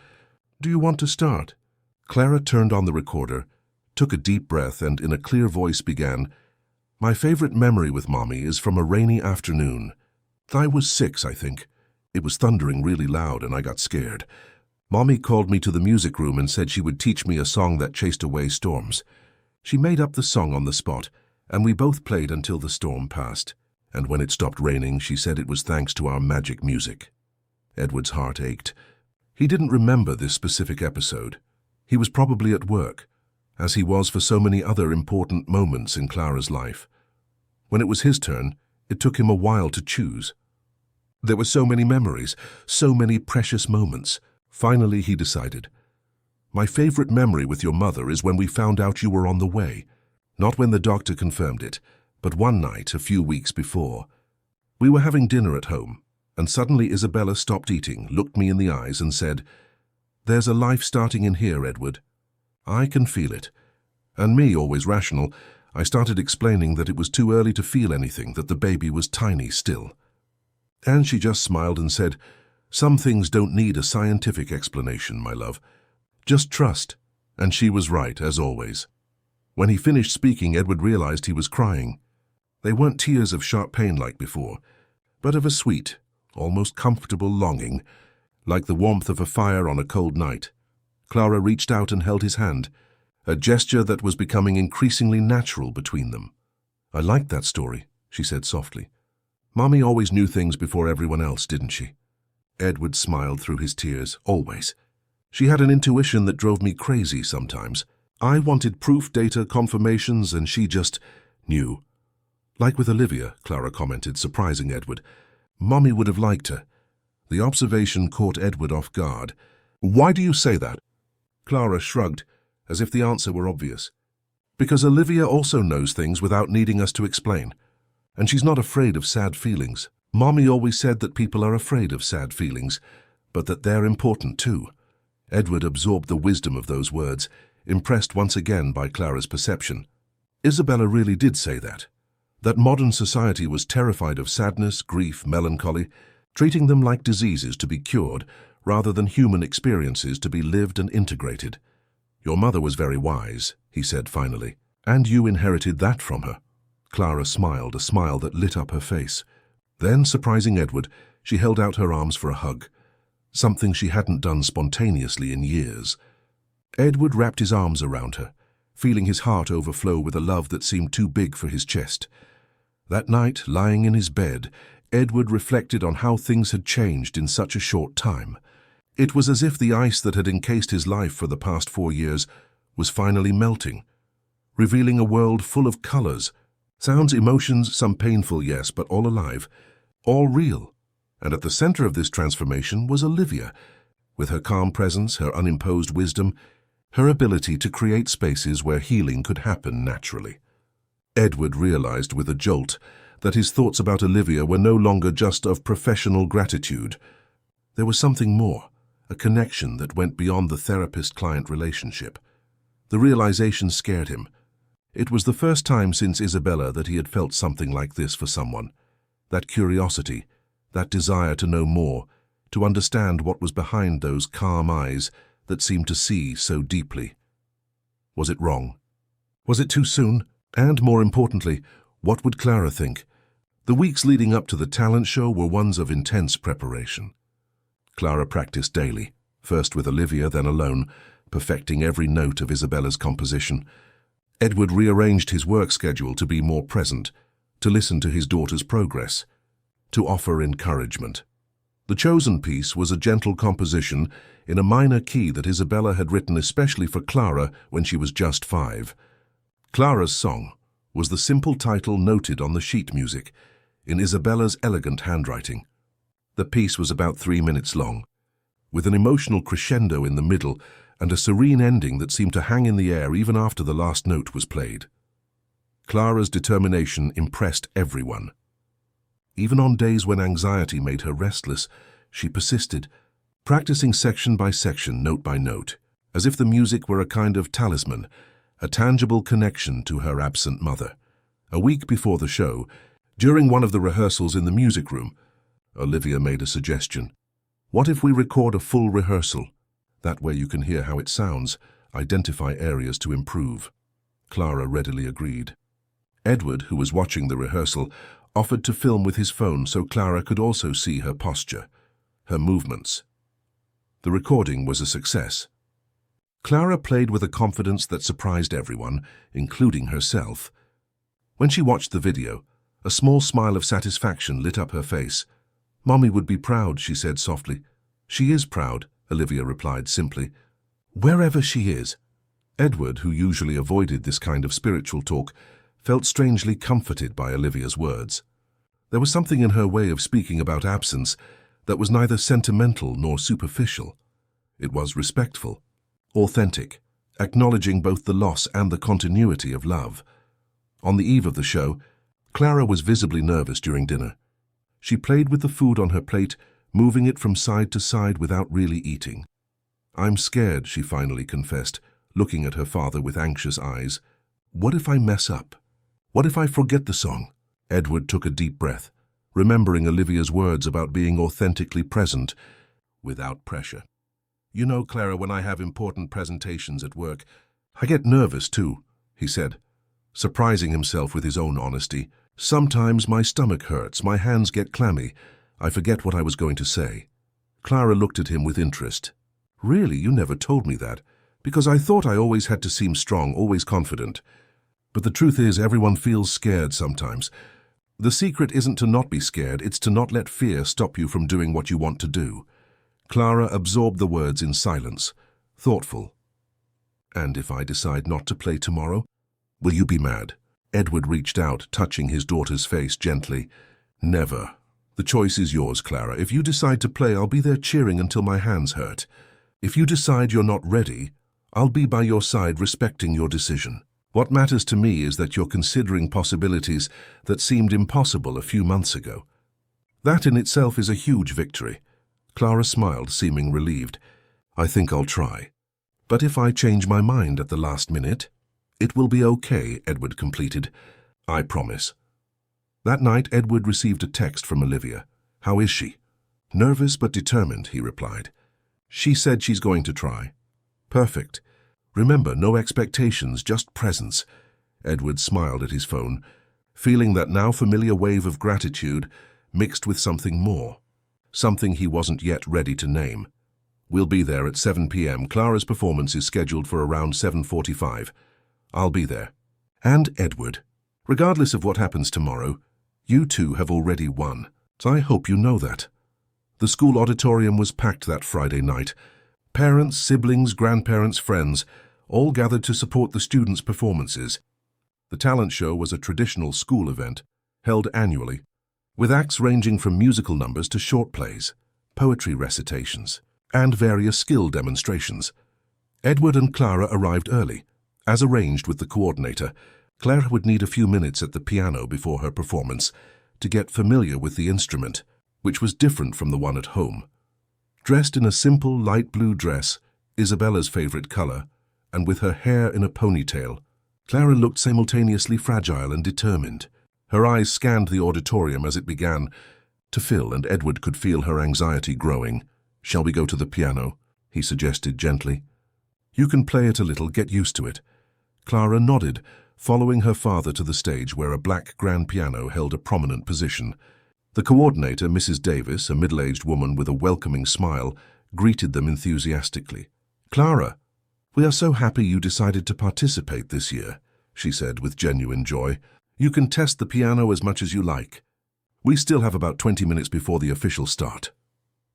"Do you want to start?" Clara turned on the recorder, took a deep breath, and in a clear voice began, "My favorite memory with Mommy is from a rainy afternoon. I was 6, I think. It was thundering really loud and I got scared. Mommy called me to the music room and said she would teach me a song that chased away storms. She made up the song on the spot, and we both played until the storm passed. And when it stopped raining, she said it was thanks to our magic music." Edward's heart ached. He didn't remember this specific episode. He was probably at work, as he was for so many other important moments in Clara's life. When it was his turn, it took him a while to choose. There were so many memories, so many precious moments. Finally, he decided, "My favorite memory with your mother is when we found out you were on the way. Not when the doctor confirmed it, but one night a few weeks before. We were having dinner at home, and suddenly Isabella stopped eating, looked me in the eyes and said, 'There's a life starting in here, Edward. I can feel it.' And me, always rational, I started explaining that it was too early to feel anything, that the baby was tiny still. And she just smiled and said, 'Some things don't need a scientific explanation, my love. Just trust.' And she was right, as always." When he finished speaking, Edward realized he was crying. They weren't tears of sharp pain like before, but of a sweet, almost comfortable longing, like the warmth of a fire on a cold night. Clara reached out and held his hand, a gesture that was becoming increasingly natural between them. "I liked that story," she said softly. "Mommy always knew things before everyone else, didn't she?" Edward smiled through his tears. "Always. She had an intuition that drove me crazy sometimes. I wanted proof, data, confirmations, and she just knew." "Like with Olivia," Clara commented, surprising Edward. "Mommy would have liked her." The observation caught Edward off guard. "Why do you say that?" Clara shrugged, as if the answer were obvious. "Because Olivia also knows things without needing us to explain. And she's not afraid of sad feelings. Mommy always said that people are afraid of sad feelings, but that they're important too." Edward absorbed the wisdom of those words, impressed once again by Clara's perception. Isabella really did say that. That modern society was terrified of sadness, grief, melancholy, treating them like diseases to be cured rather than human experiences to be lived and integrated. Your mother was very wise, he said finally, and you inherited that from her. Clara smiled, a smile that lit up her face. Then, surprising Edward, she held out her arms for a hug, something she hadn't done spontaneously in years. Edward wrapped his arms around her, feeling his heart overflow with a love that seemed too big for his chest. That night, lying in his bed, Edward reflected on how things had changed in such a short time. It was as if the ice that had encased his life for the past 4 years was finally melting, revealing a world full of colors, sounds, emotions, some painful, yes, but all alive, all real. And at the center of this transformation was Olivia, with her calm presence, her unimposed wisdom, her ability to create spaces where healing could happen naturally. Edward realized with a jolt that his thoughts about Olivia were no longer just of professional gratitude. There was something more, a connection that went beyond the therapist-client relationship. The realization scared him. It was the first time since Isabella that he had felt something like this for someone. That curiosity, that desire to know more, to understand what was behind those calm eyes that seemed to see so deeply. Was it wrong? Was it too soon? And more importantly, what would Clara think? The weeks leading up to the talent show were ones of intense preparation. Clara practiced daily, first with Olivia, then alone, perfecting every note of Isabella's composition. Edward rearranged his work schedule to be more present, to listen to his daughter's progress, to offer encouragement. The chosen piece was a gentle composition in a minor key that Isabella had written especially for Clara when she was just 5. Clara's song was the simple title noted on the sheet music, in Isabella's elegant handwriting. The piece was about 3 minutes long, with an emotional crescendo in the middle and a serene ending that seemed to hang in the air even after the last note was played. Clara's determination impressed everyone. Even on days when anxiety made her restless, she persisted, practicing section by section, note by note, as if the music were a kind of talisman, a tangible connection to her absent mother. A week before the show, during one of the rehearsals in the music room, Olivia made a suggestion. What if we record a full rehearsal? That way you can hear how it sounds, identify areas to improve. Clara readily agreed. Edward, who was watching the rehearsal, offered to film with his phone so Clara could also see her posture, her movements. The recording was a success. Clara played with a confidence that surprised everyone, including herself. When she watched the video, a small smile of satisfaction lit up her face. "Mommy would be proud," she said softly. "She is proud," Olivia replied simply. "Wherever she is." Edward, who usually avoided this kind of spiritual talk, felt strangely comforted by Olivia's words. There was something in her way of speaking about absence that was neither sentimental nor superficial. It was respectful, authentic, acknowledging both the loss and the continuity of love. On the eve of the show, Clara was visibly nervous during dinner. She played with the food on her plate, moving it from side to side without really eating. "I'm scared," she finally confessed, looking at her father with anxious eyes. "What if I mess up? What if I forget the song?" Edward took a deep breath, remembering Olivia's words about being authentically present, without pressure. "You know, Clara, when I have important presentations at work, I get nervous too," he said, surprising himself with his own honesty. "Sometimes my stomach hurts, my hands get clammy. I forget what I was going to say." Clara looked at him with interest. "Really, you never told me that, because I thought I always had to seem strong, always confident. But the truth is, everyone feels scared sometimes. The secret isn't to not be scared, it's to not let fear stop you from doing what you want to do." Clara absorbed the words in silence, thoughtful. "And if I decide not to play tomorrow, will you be mad?" Edward reached out, touching his daughter's face gently. "Never. The choice is yours, Clara. If you decide to play, I'll be there cheering until my hands hurt. If you decide you're not ready, I'll be by your side respecting your decision. What matters to me is that you're considering possibilities that seemed impossible a few months ago. That in itself is a huge victory." Clara smiled, seeming relieved. "I think I'll try. But if I change my mind at the last minute?" "It will be okay," Edward completed. "I promise." That night, Edward received a text from Olivia. "How is she?" "Nervous but determined," he replied. "She said she's going to try." "Perfect. Remember, no expectations, just presence." Edward smiled at his phone, feeling that now familiar wave of gratitude mixed with something more, something he wasn't yet ready to name. "We'll be there at 7 p.m. Clara's performance is scheduled for around 7:45. I'll be there." "And Edward, regardless of what happens tomorrow, you two have already won. So I hope you know that." The school auditorium was packed that Friday night. Parents, siblings, grandparents, friends, all gathered to support the students' performances. The talent show was a traditional school event, held annually, with acts ranging from musical numbers to short plays, poetry recitations, and various skill demonstrations. Edward and Clara arrived early. As arranged with the coordinator, Clara would need a few minutes at the piano before her performance to get familiar with the instrument, which was different from the one at home. Dressed in a simple light blue dress, Isabella's favorite color, and with her hair in a ponytail, Clara looked simultaneously fragile and determined. Her eyes scanned the auditorium as it began to fill, and Edward could feel her anxiety growing. "Shall we go to the piano?" he suggested gently. "You can play it a little, get used to it." Clara nodded, following her father to the stage where a black grand piano held a prominent position. The coordinator, Mrs. Davis, a middle-aged woman with a welcoming smile, greeted them enthusiastically. "Clara, we are so happy you decided to participate this year," she said with genuine joy. "You can test the piano as much as you like. We still have about 20 minutes before the official start."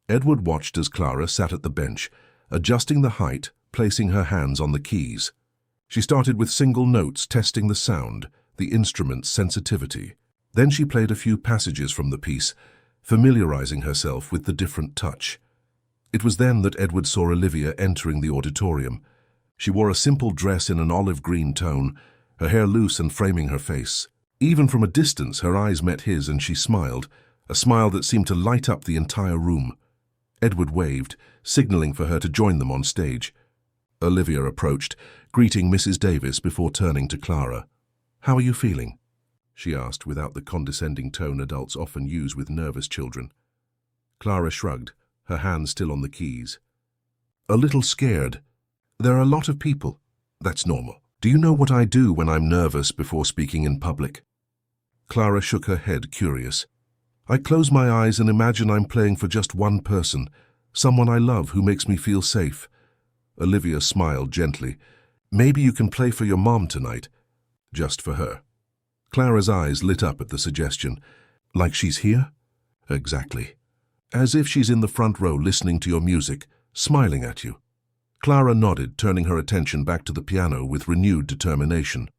Edward watched as Clara sat at the bench, adjusting the height, placing her hands on the keys. She started with single notes, testing the sound, the instrument's sensitivity. Then she played a few passages from the piece, familiarizing herself with the different touch. It was then that Edward saw Olivia entering the auditorium. She wore a simple dress in an olive green tone, her hair loose and framing her face. Even from a distance, her eyes met his and she smiled, a smile that seemed to light up the entire room. Edward waved, signaling for her to join them on stage. Olivia approached, greeting Mrs. Davis before turning to Clara. "How are you feeling?" she asked without the condescending tone adults often use with nervous children. Clara shrugged, her hands still on the keys. "A little scared. There are a lot of people. That's normal. Do you know what I do when I'm nervous before speaking in public?" Clara shook her head, curious. "I close my eyes and imagine I'm playing for just one person, someone I love who makes me feel safe." Olivia smiled gently. "Maybe you can play for your mom tonight." "Just for her." Clara's eyes lit up at the suggestion. "Like she's here?" "Exactly. As if she's in the front row listening to your music, smiling at you." Clara nodded, turning her attention back to the piano with renewed determination.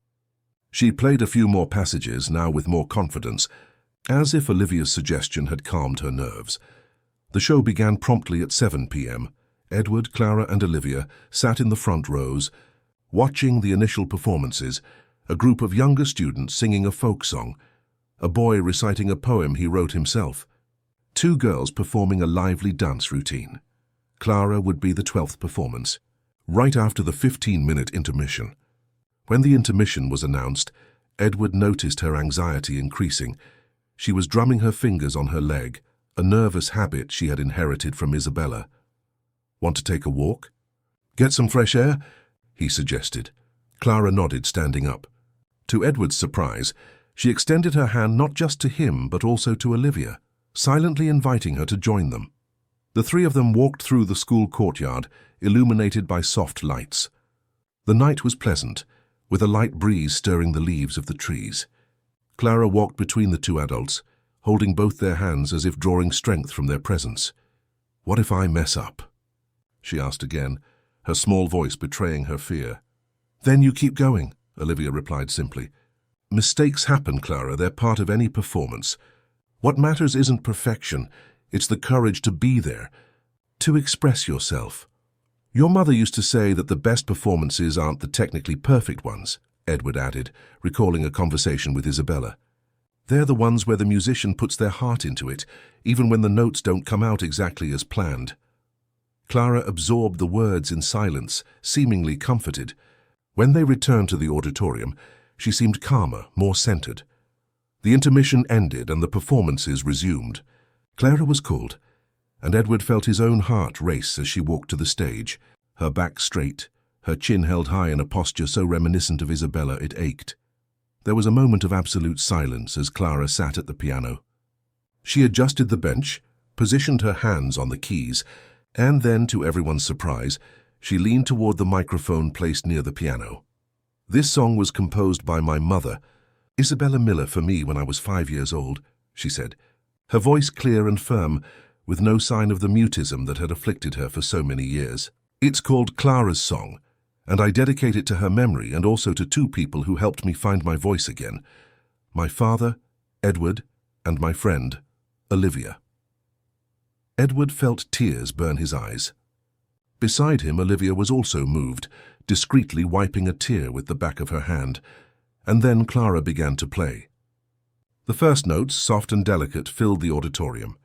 She played a few more passages, now with more confidence, as if Olivia's suggestion had calmed her nerves. The show began promptly at 7 p.m. Edward, Clara, and Olivia sat in the front rows, watching the initial performances, a group of younger students singing a folk song, a boy reciting a poem he wrote himself, two girls performing a lively dance routine. Clara would be the 12th performance, right after the 15-minute intermission. When the intermission was announced, Edward noticed her anxiety increasing. She was drumming her fingers on her leg, a nervous habit she had inherited from Isabella. "Want to take a walk? Get some fresh air?" he suggested. Clara nodded, standing up. To Edward's surprise, she extended her hand not just to him but also to Olivia, silently inviting her to join them. The three of them walked through the school courtyard, illuminated by soft lights. The night was pleasant, with a light breeze stirring the leaves of the trees. Clara walked between the two adults, holding both their hands as if drawing strength from their presence. "What if I mess up?" she asked again, her small voice betraying her fear. "Then you keep going," Olivia replied simply. "Mistakes happen, Clara. They're part of any performance. What matters isn't perfection. It's the courage to be there, to express yourself. Your mother used to say that the best performances aren't the technically perfect ones," Edward added, recalling a conversation with Isabella. "They're the ones where the musician puts their heart into it, even when the notes don't come out exactly as planned." Clara absorbed the words in silence, seemingly comforted. When they returned to the auditorium, she seemed calmer, more centered. The intermission ended and the performances resumed. Clara was called, and Edward felt his own heart race as she walked to the stage, her back straight, her chin held high in a posture so reminiscent of Isabella it ached. There was a moment of absolute silence as Clara sat at the piano. She adjusted the bench, positioned her hands on the keys, and then, to everyone's surprise, she leaned toward the microphone placed near the piano. "This song was composed by my mother, Isabella Miller, for me when I was 5 years old," she said, her voice clear and firm, with no sign of the mutism that had afflicted her for so many years. "It's called Clara's Song, and I dedicate it to her memory and also to 2 people who helped me find my voice again. My father, Edward, and my friend, Olivia." Edward felt tears burn his eyes. Beside him, Olivia was also moved, discreetly wiping a tear with the back of her hand, and then Clara began to play. The first notes, soft and delicate, filled the auditorium.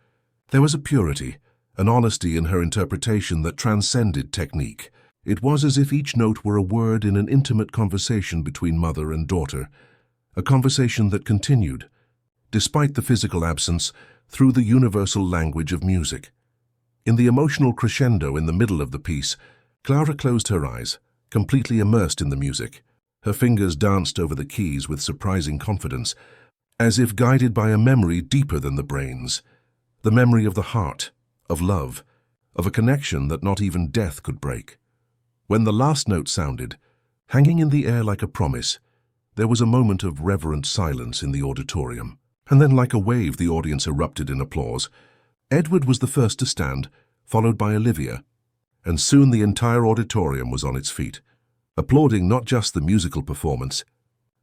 There was a purity, an honesty in her interpretation that transcended technique. It was as if each note were a word in an intimate conversation between mother and daughter, a conversation that continued, despite the physical absence, through the universal language of music. In the emotional crescendo in the middle of the piece, Clara closed her eyes, completely immersed in the music. Her fingers danced over the keys with surprising confidence, as if guided by a memory deeper than the brains, the memory of the heart, of love, of a connection that not even death could break. When the last note sounded, hanging in the air like a promise, there was a moment of reverent silence in the auditorium. And then, like a wave, the audience erupted in applause. Edward was the first to stand, followed by Olivia, and soon the entire auditorium was on its feet, applauding not just the musical performance,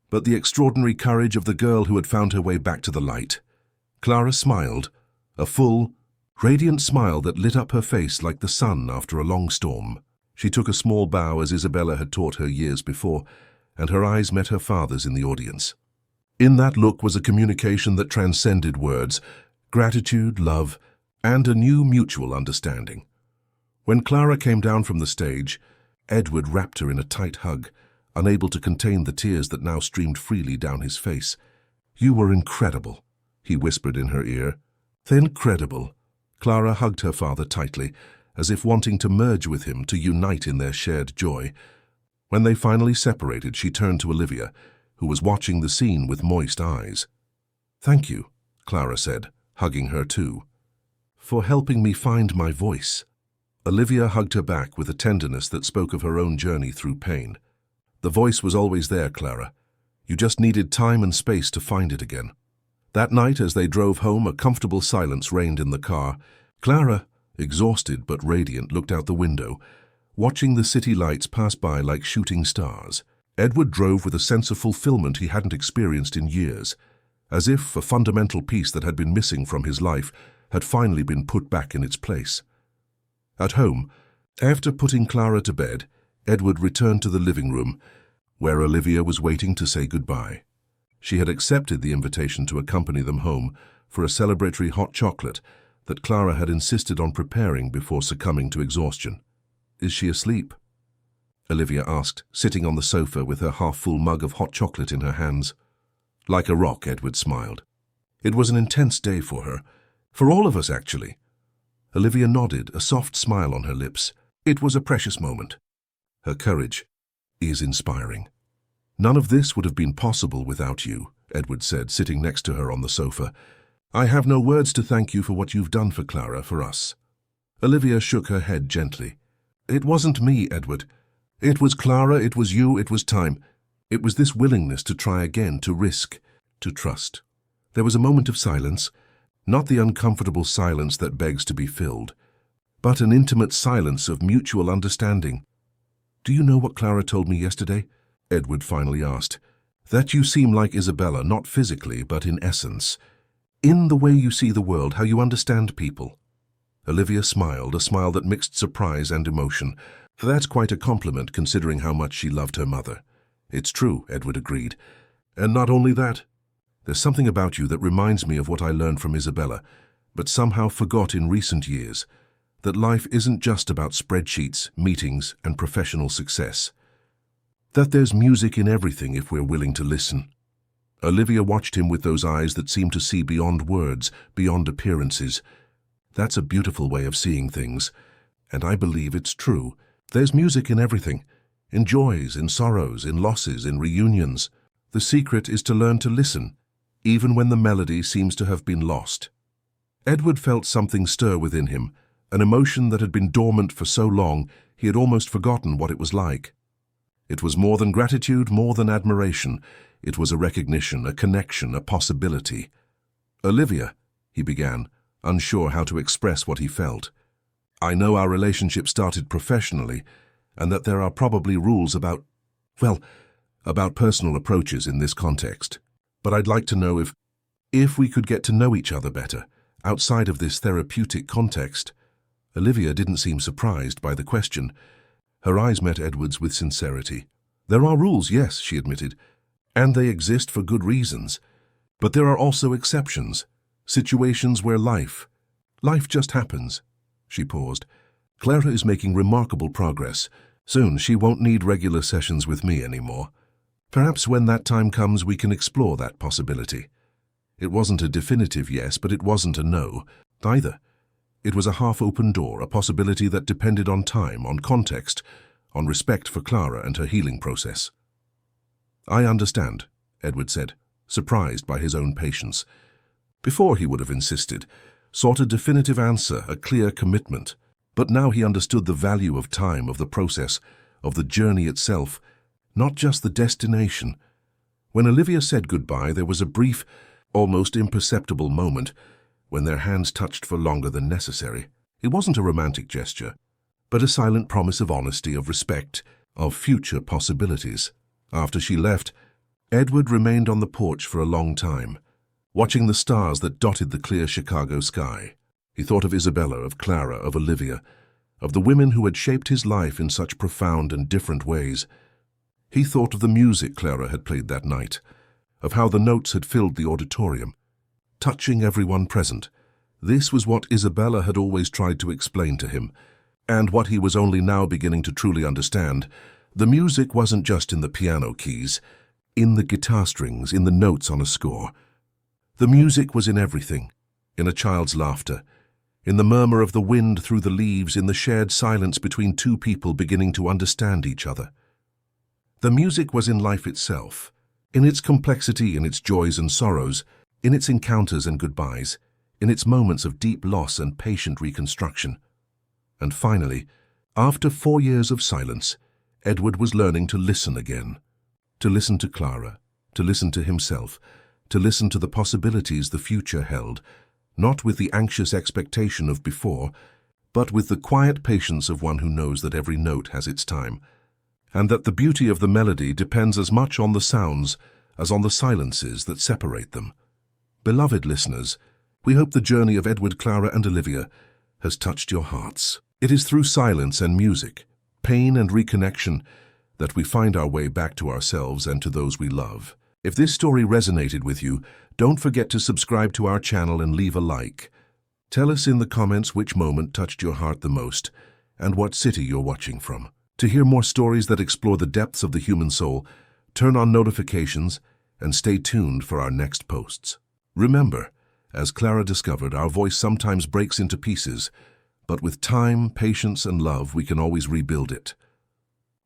but the extraordinary courage of the girl who had found her way back to the light. Clara smiled, a full, radiant smile that lit up her face like the sun after a long storm. She took a small bow as Isabella had taught her years before, and her eyes met her father's in the audience. In that look was a communication that transcended words, gratitude, love, and a new mutual understanding. When Clara came down from the stage, Edward wrapped her in a tight hug, unable to contain the tears that now streamed freely down his face. "You were incredible," he whispered in her ear. "Incredible." Clara hugged her father tightly, as if wanting to merge with him, to unite in their shared joy. When they finally separated, she turned to Olivia, who was watching the scene with moist eyes. "Thank you," Clara said, hugging her too, "for helping me find my voice." Olivia hugged her back with a tenderness that spoke of her own journey through pain. "The voice was always there, Clara. You just needed time and space to find it again." That night, as they drove home, a comfortable silence reigned in the car. Clara, exhausted but radiant, looked out the window, watching the city lights pass by like shooting stars. Edward drove with a sense of fulfillment he hadn't experienced in years, as if a fundamental piece that had been missing from his life had finally been put back in its place. At home, after putting Clara to bed, Edward returned to the living room, where Olivia was waiting to say goodbye. She had accepted the invitation to accompany them home for a celebratory hot chocolate that Clara had insisted on preparing before succumbing to exhaustion. "Is she asleep?" Olivia asked, sitting on the sofa with her half-full mug of hot chocolate in her hands. Like a rock, Edward smiled. "It was an intense day for her. For all of us, actually." Olivia nodded, a soft smile on her lips. "It was a precious moment. Her courage is inspiring." "None of this would have been possible without you," Edward said, sitting next to her on the sofa. "I have no words to thank you for what you've done for Clara, for us." Olivia shook her head gently. "It wasn't me, Edward. It was Clara, it was you, it was time. It was this willingness to try again, to risk, to trust." There was a moment of silence, not the uncomfortable silence that begs to be filled, but an intimate silence of mutual understanding. "Do you know what Clara told me yesterday?" Edward finally asked. "That you seem like Isabella, not physically, but in essence. In the way you see the world, how you understand people." Olivia smiled, a smile that mixed surprise and emotion. "That's quite a compliment, considering how much she loved her mother." "It's true," Edward agreed. "And not only that. There's something about you that reminds me of what I learned from Isabella, but somehow forgot in recent years, that life isn't just about spreadsheets, meetings, and professional success. That there's music in everything if we're willing to listen. Olivia watched him with those eyes that seemed to see beyond words, beyond appearances. That's a beautiful way of seeing things, and I believe it's true. There's music in everything, in joys, in sorrows, in losses, in reunions. The secret is to learn to listen, even when the melody seems to have been lost. Edward felt something stir within him, an emotion that had been dormant for so long he had almost forgotten what it was like. It was more than gratitude, more than admiration. It was a recognition, a connection, a possibility. "Olivia," he began, unsure how to express what he felt. "I know our relationship started professionally, and that there are probably rules about personal approaches in this context. But I'd like to know if we could get to know each other better, outside of this therapeutic context." Olivia didn't seem surprised by the question. Her eyes met Edward's with sincerity. "There are rules, yes," she admitted, "and they exist for good reasons. But there are also exceptions, situations where life just happens." She paused. "Clara is making remarkable progress. Soon she won't need regular sessions with me anymore. Perhaps when that time comes we can explore that possibility." It wasn't a definitive yes, but it wasn't a no either. It was a half-open door, a possibility that depended on time, on context, on respect for Clara and her healing process. "I understand," Edward said, surprised by his own patience. Before he would have insisted, sought a definitive answer, a clear commitment. But now he understood the value of time, of the process, of the journey itself, not just the destination. When Olivia said goodbye, there was a brief, almost imperceptible moment when their hands touched for longer than necessary. It wasn't a romantic gesture, but a silent promise of honesty, of respect, of future possibilities. After she left, Edward remained on the porch for a long time, watching the stars that dotted the clear Chicago sky. He thought of Isabella, of Clara, of Olivia, of the women who had shaped his life in such profound and different ways. He thought of the music Clara had played that night, of how the notes had filled the auditorium, touching everyone present. This was what Isabella had always tried to explain to him, and what he was only now beginning to truly understand. The music wasn't just in the piano keys, in the guitar strings, in the notes on a score. The music was in everything, in a child's laughter, in the murmur of the wind through the leaves, in the shared silence between two people beginning to understand each other. The music was in life itself, in its complexity, in its joys and sorrows, in its encounters and goodbyes, in its moments of deep loss and patient reconstruction. And finally, after 4 years of silence, Edward was learning to listen again, to listen to Clara, to listen to himself, to listen to the possibilities the future held, not with the anxious expectation of before, but with the quiet patience of one who knows that every note has its time, and that the beauty of the melody depends as much on the sounds as on the silences that separate them. Beloved listeners, we hope the journey of Edward, Clara, and Olivia has touched your hearts. It is through silence and music, pain and reconnection, that we find our way back to ourselves and to those we love. If this story resonated with you, don't forget to subscribe to our channel and leave a like. Tell us in the comments which moment touched your heart the most and what city you're watching from. To hear more stories that explore the depths of the human soul, turn on notifications and stay tuned for our next posts. Remember, as Clara discovered, our voice sometimes breaks into pieces, but with time, patience, and love, we can always rebuild it.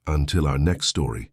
Until our next story,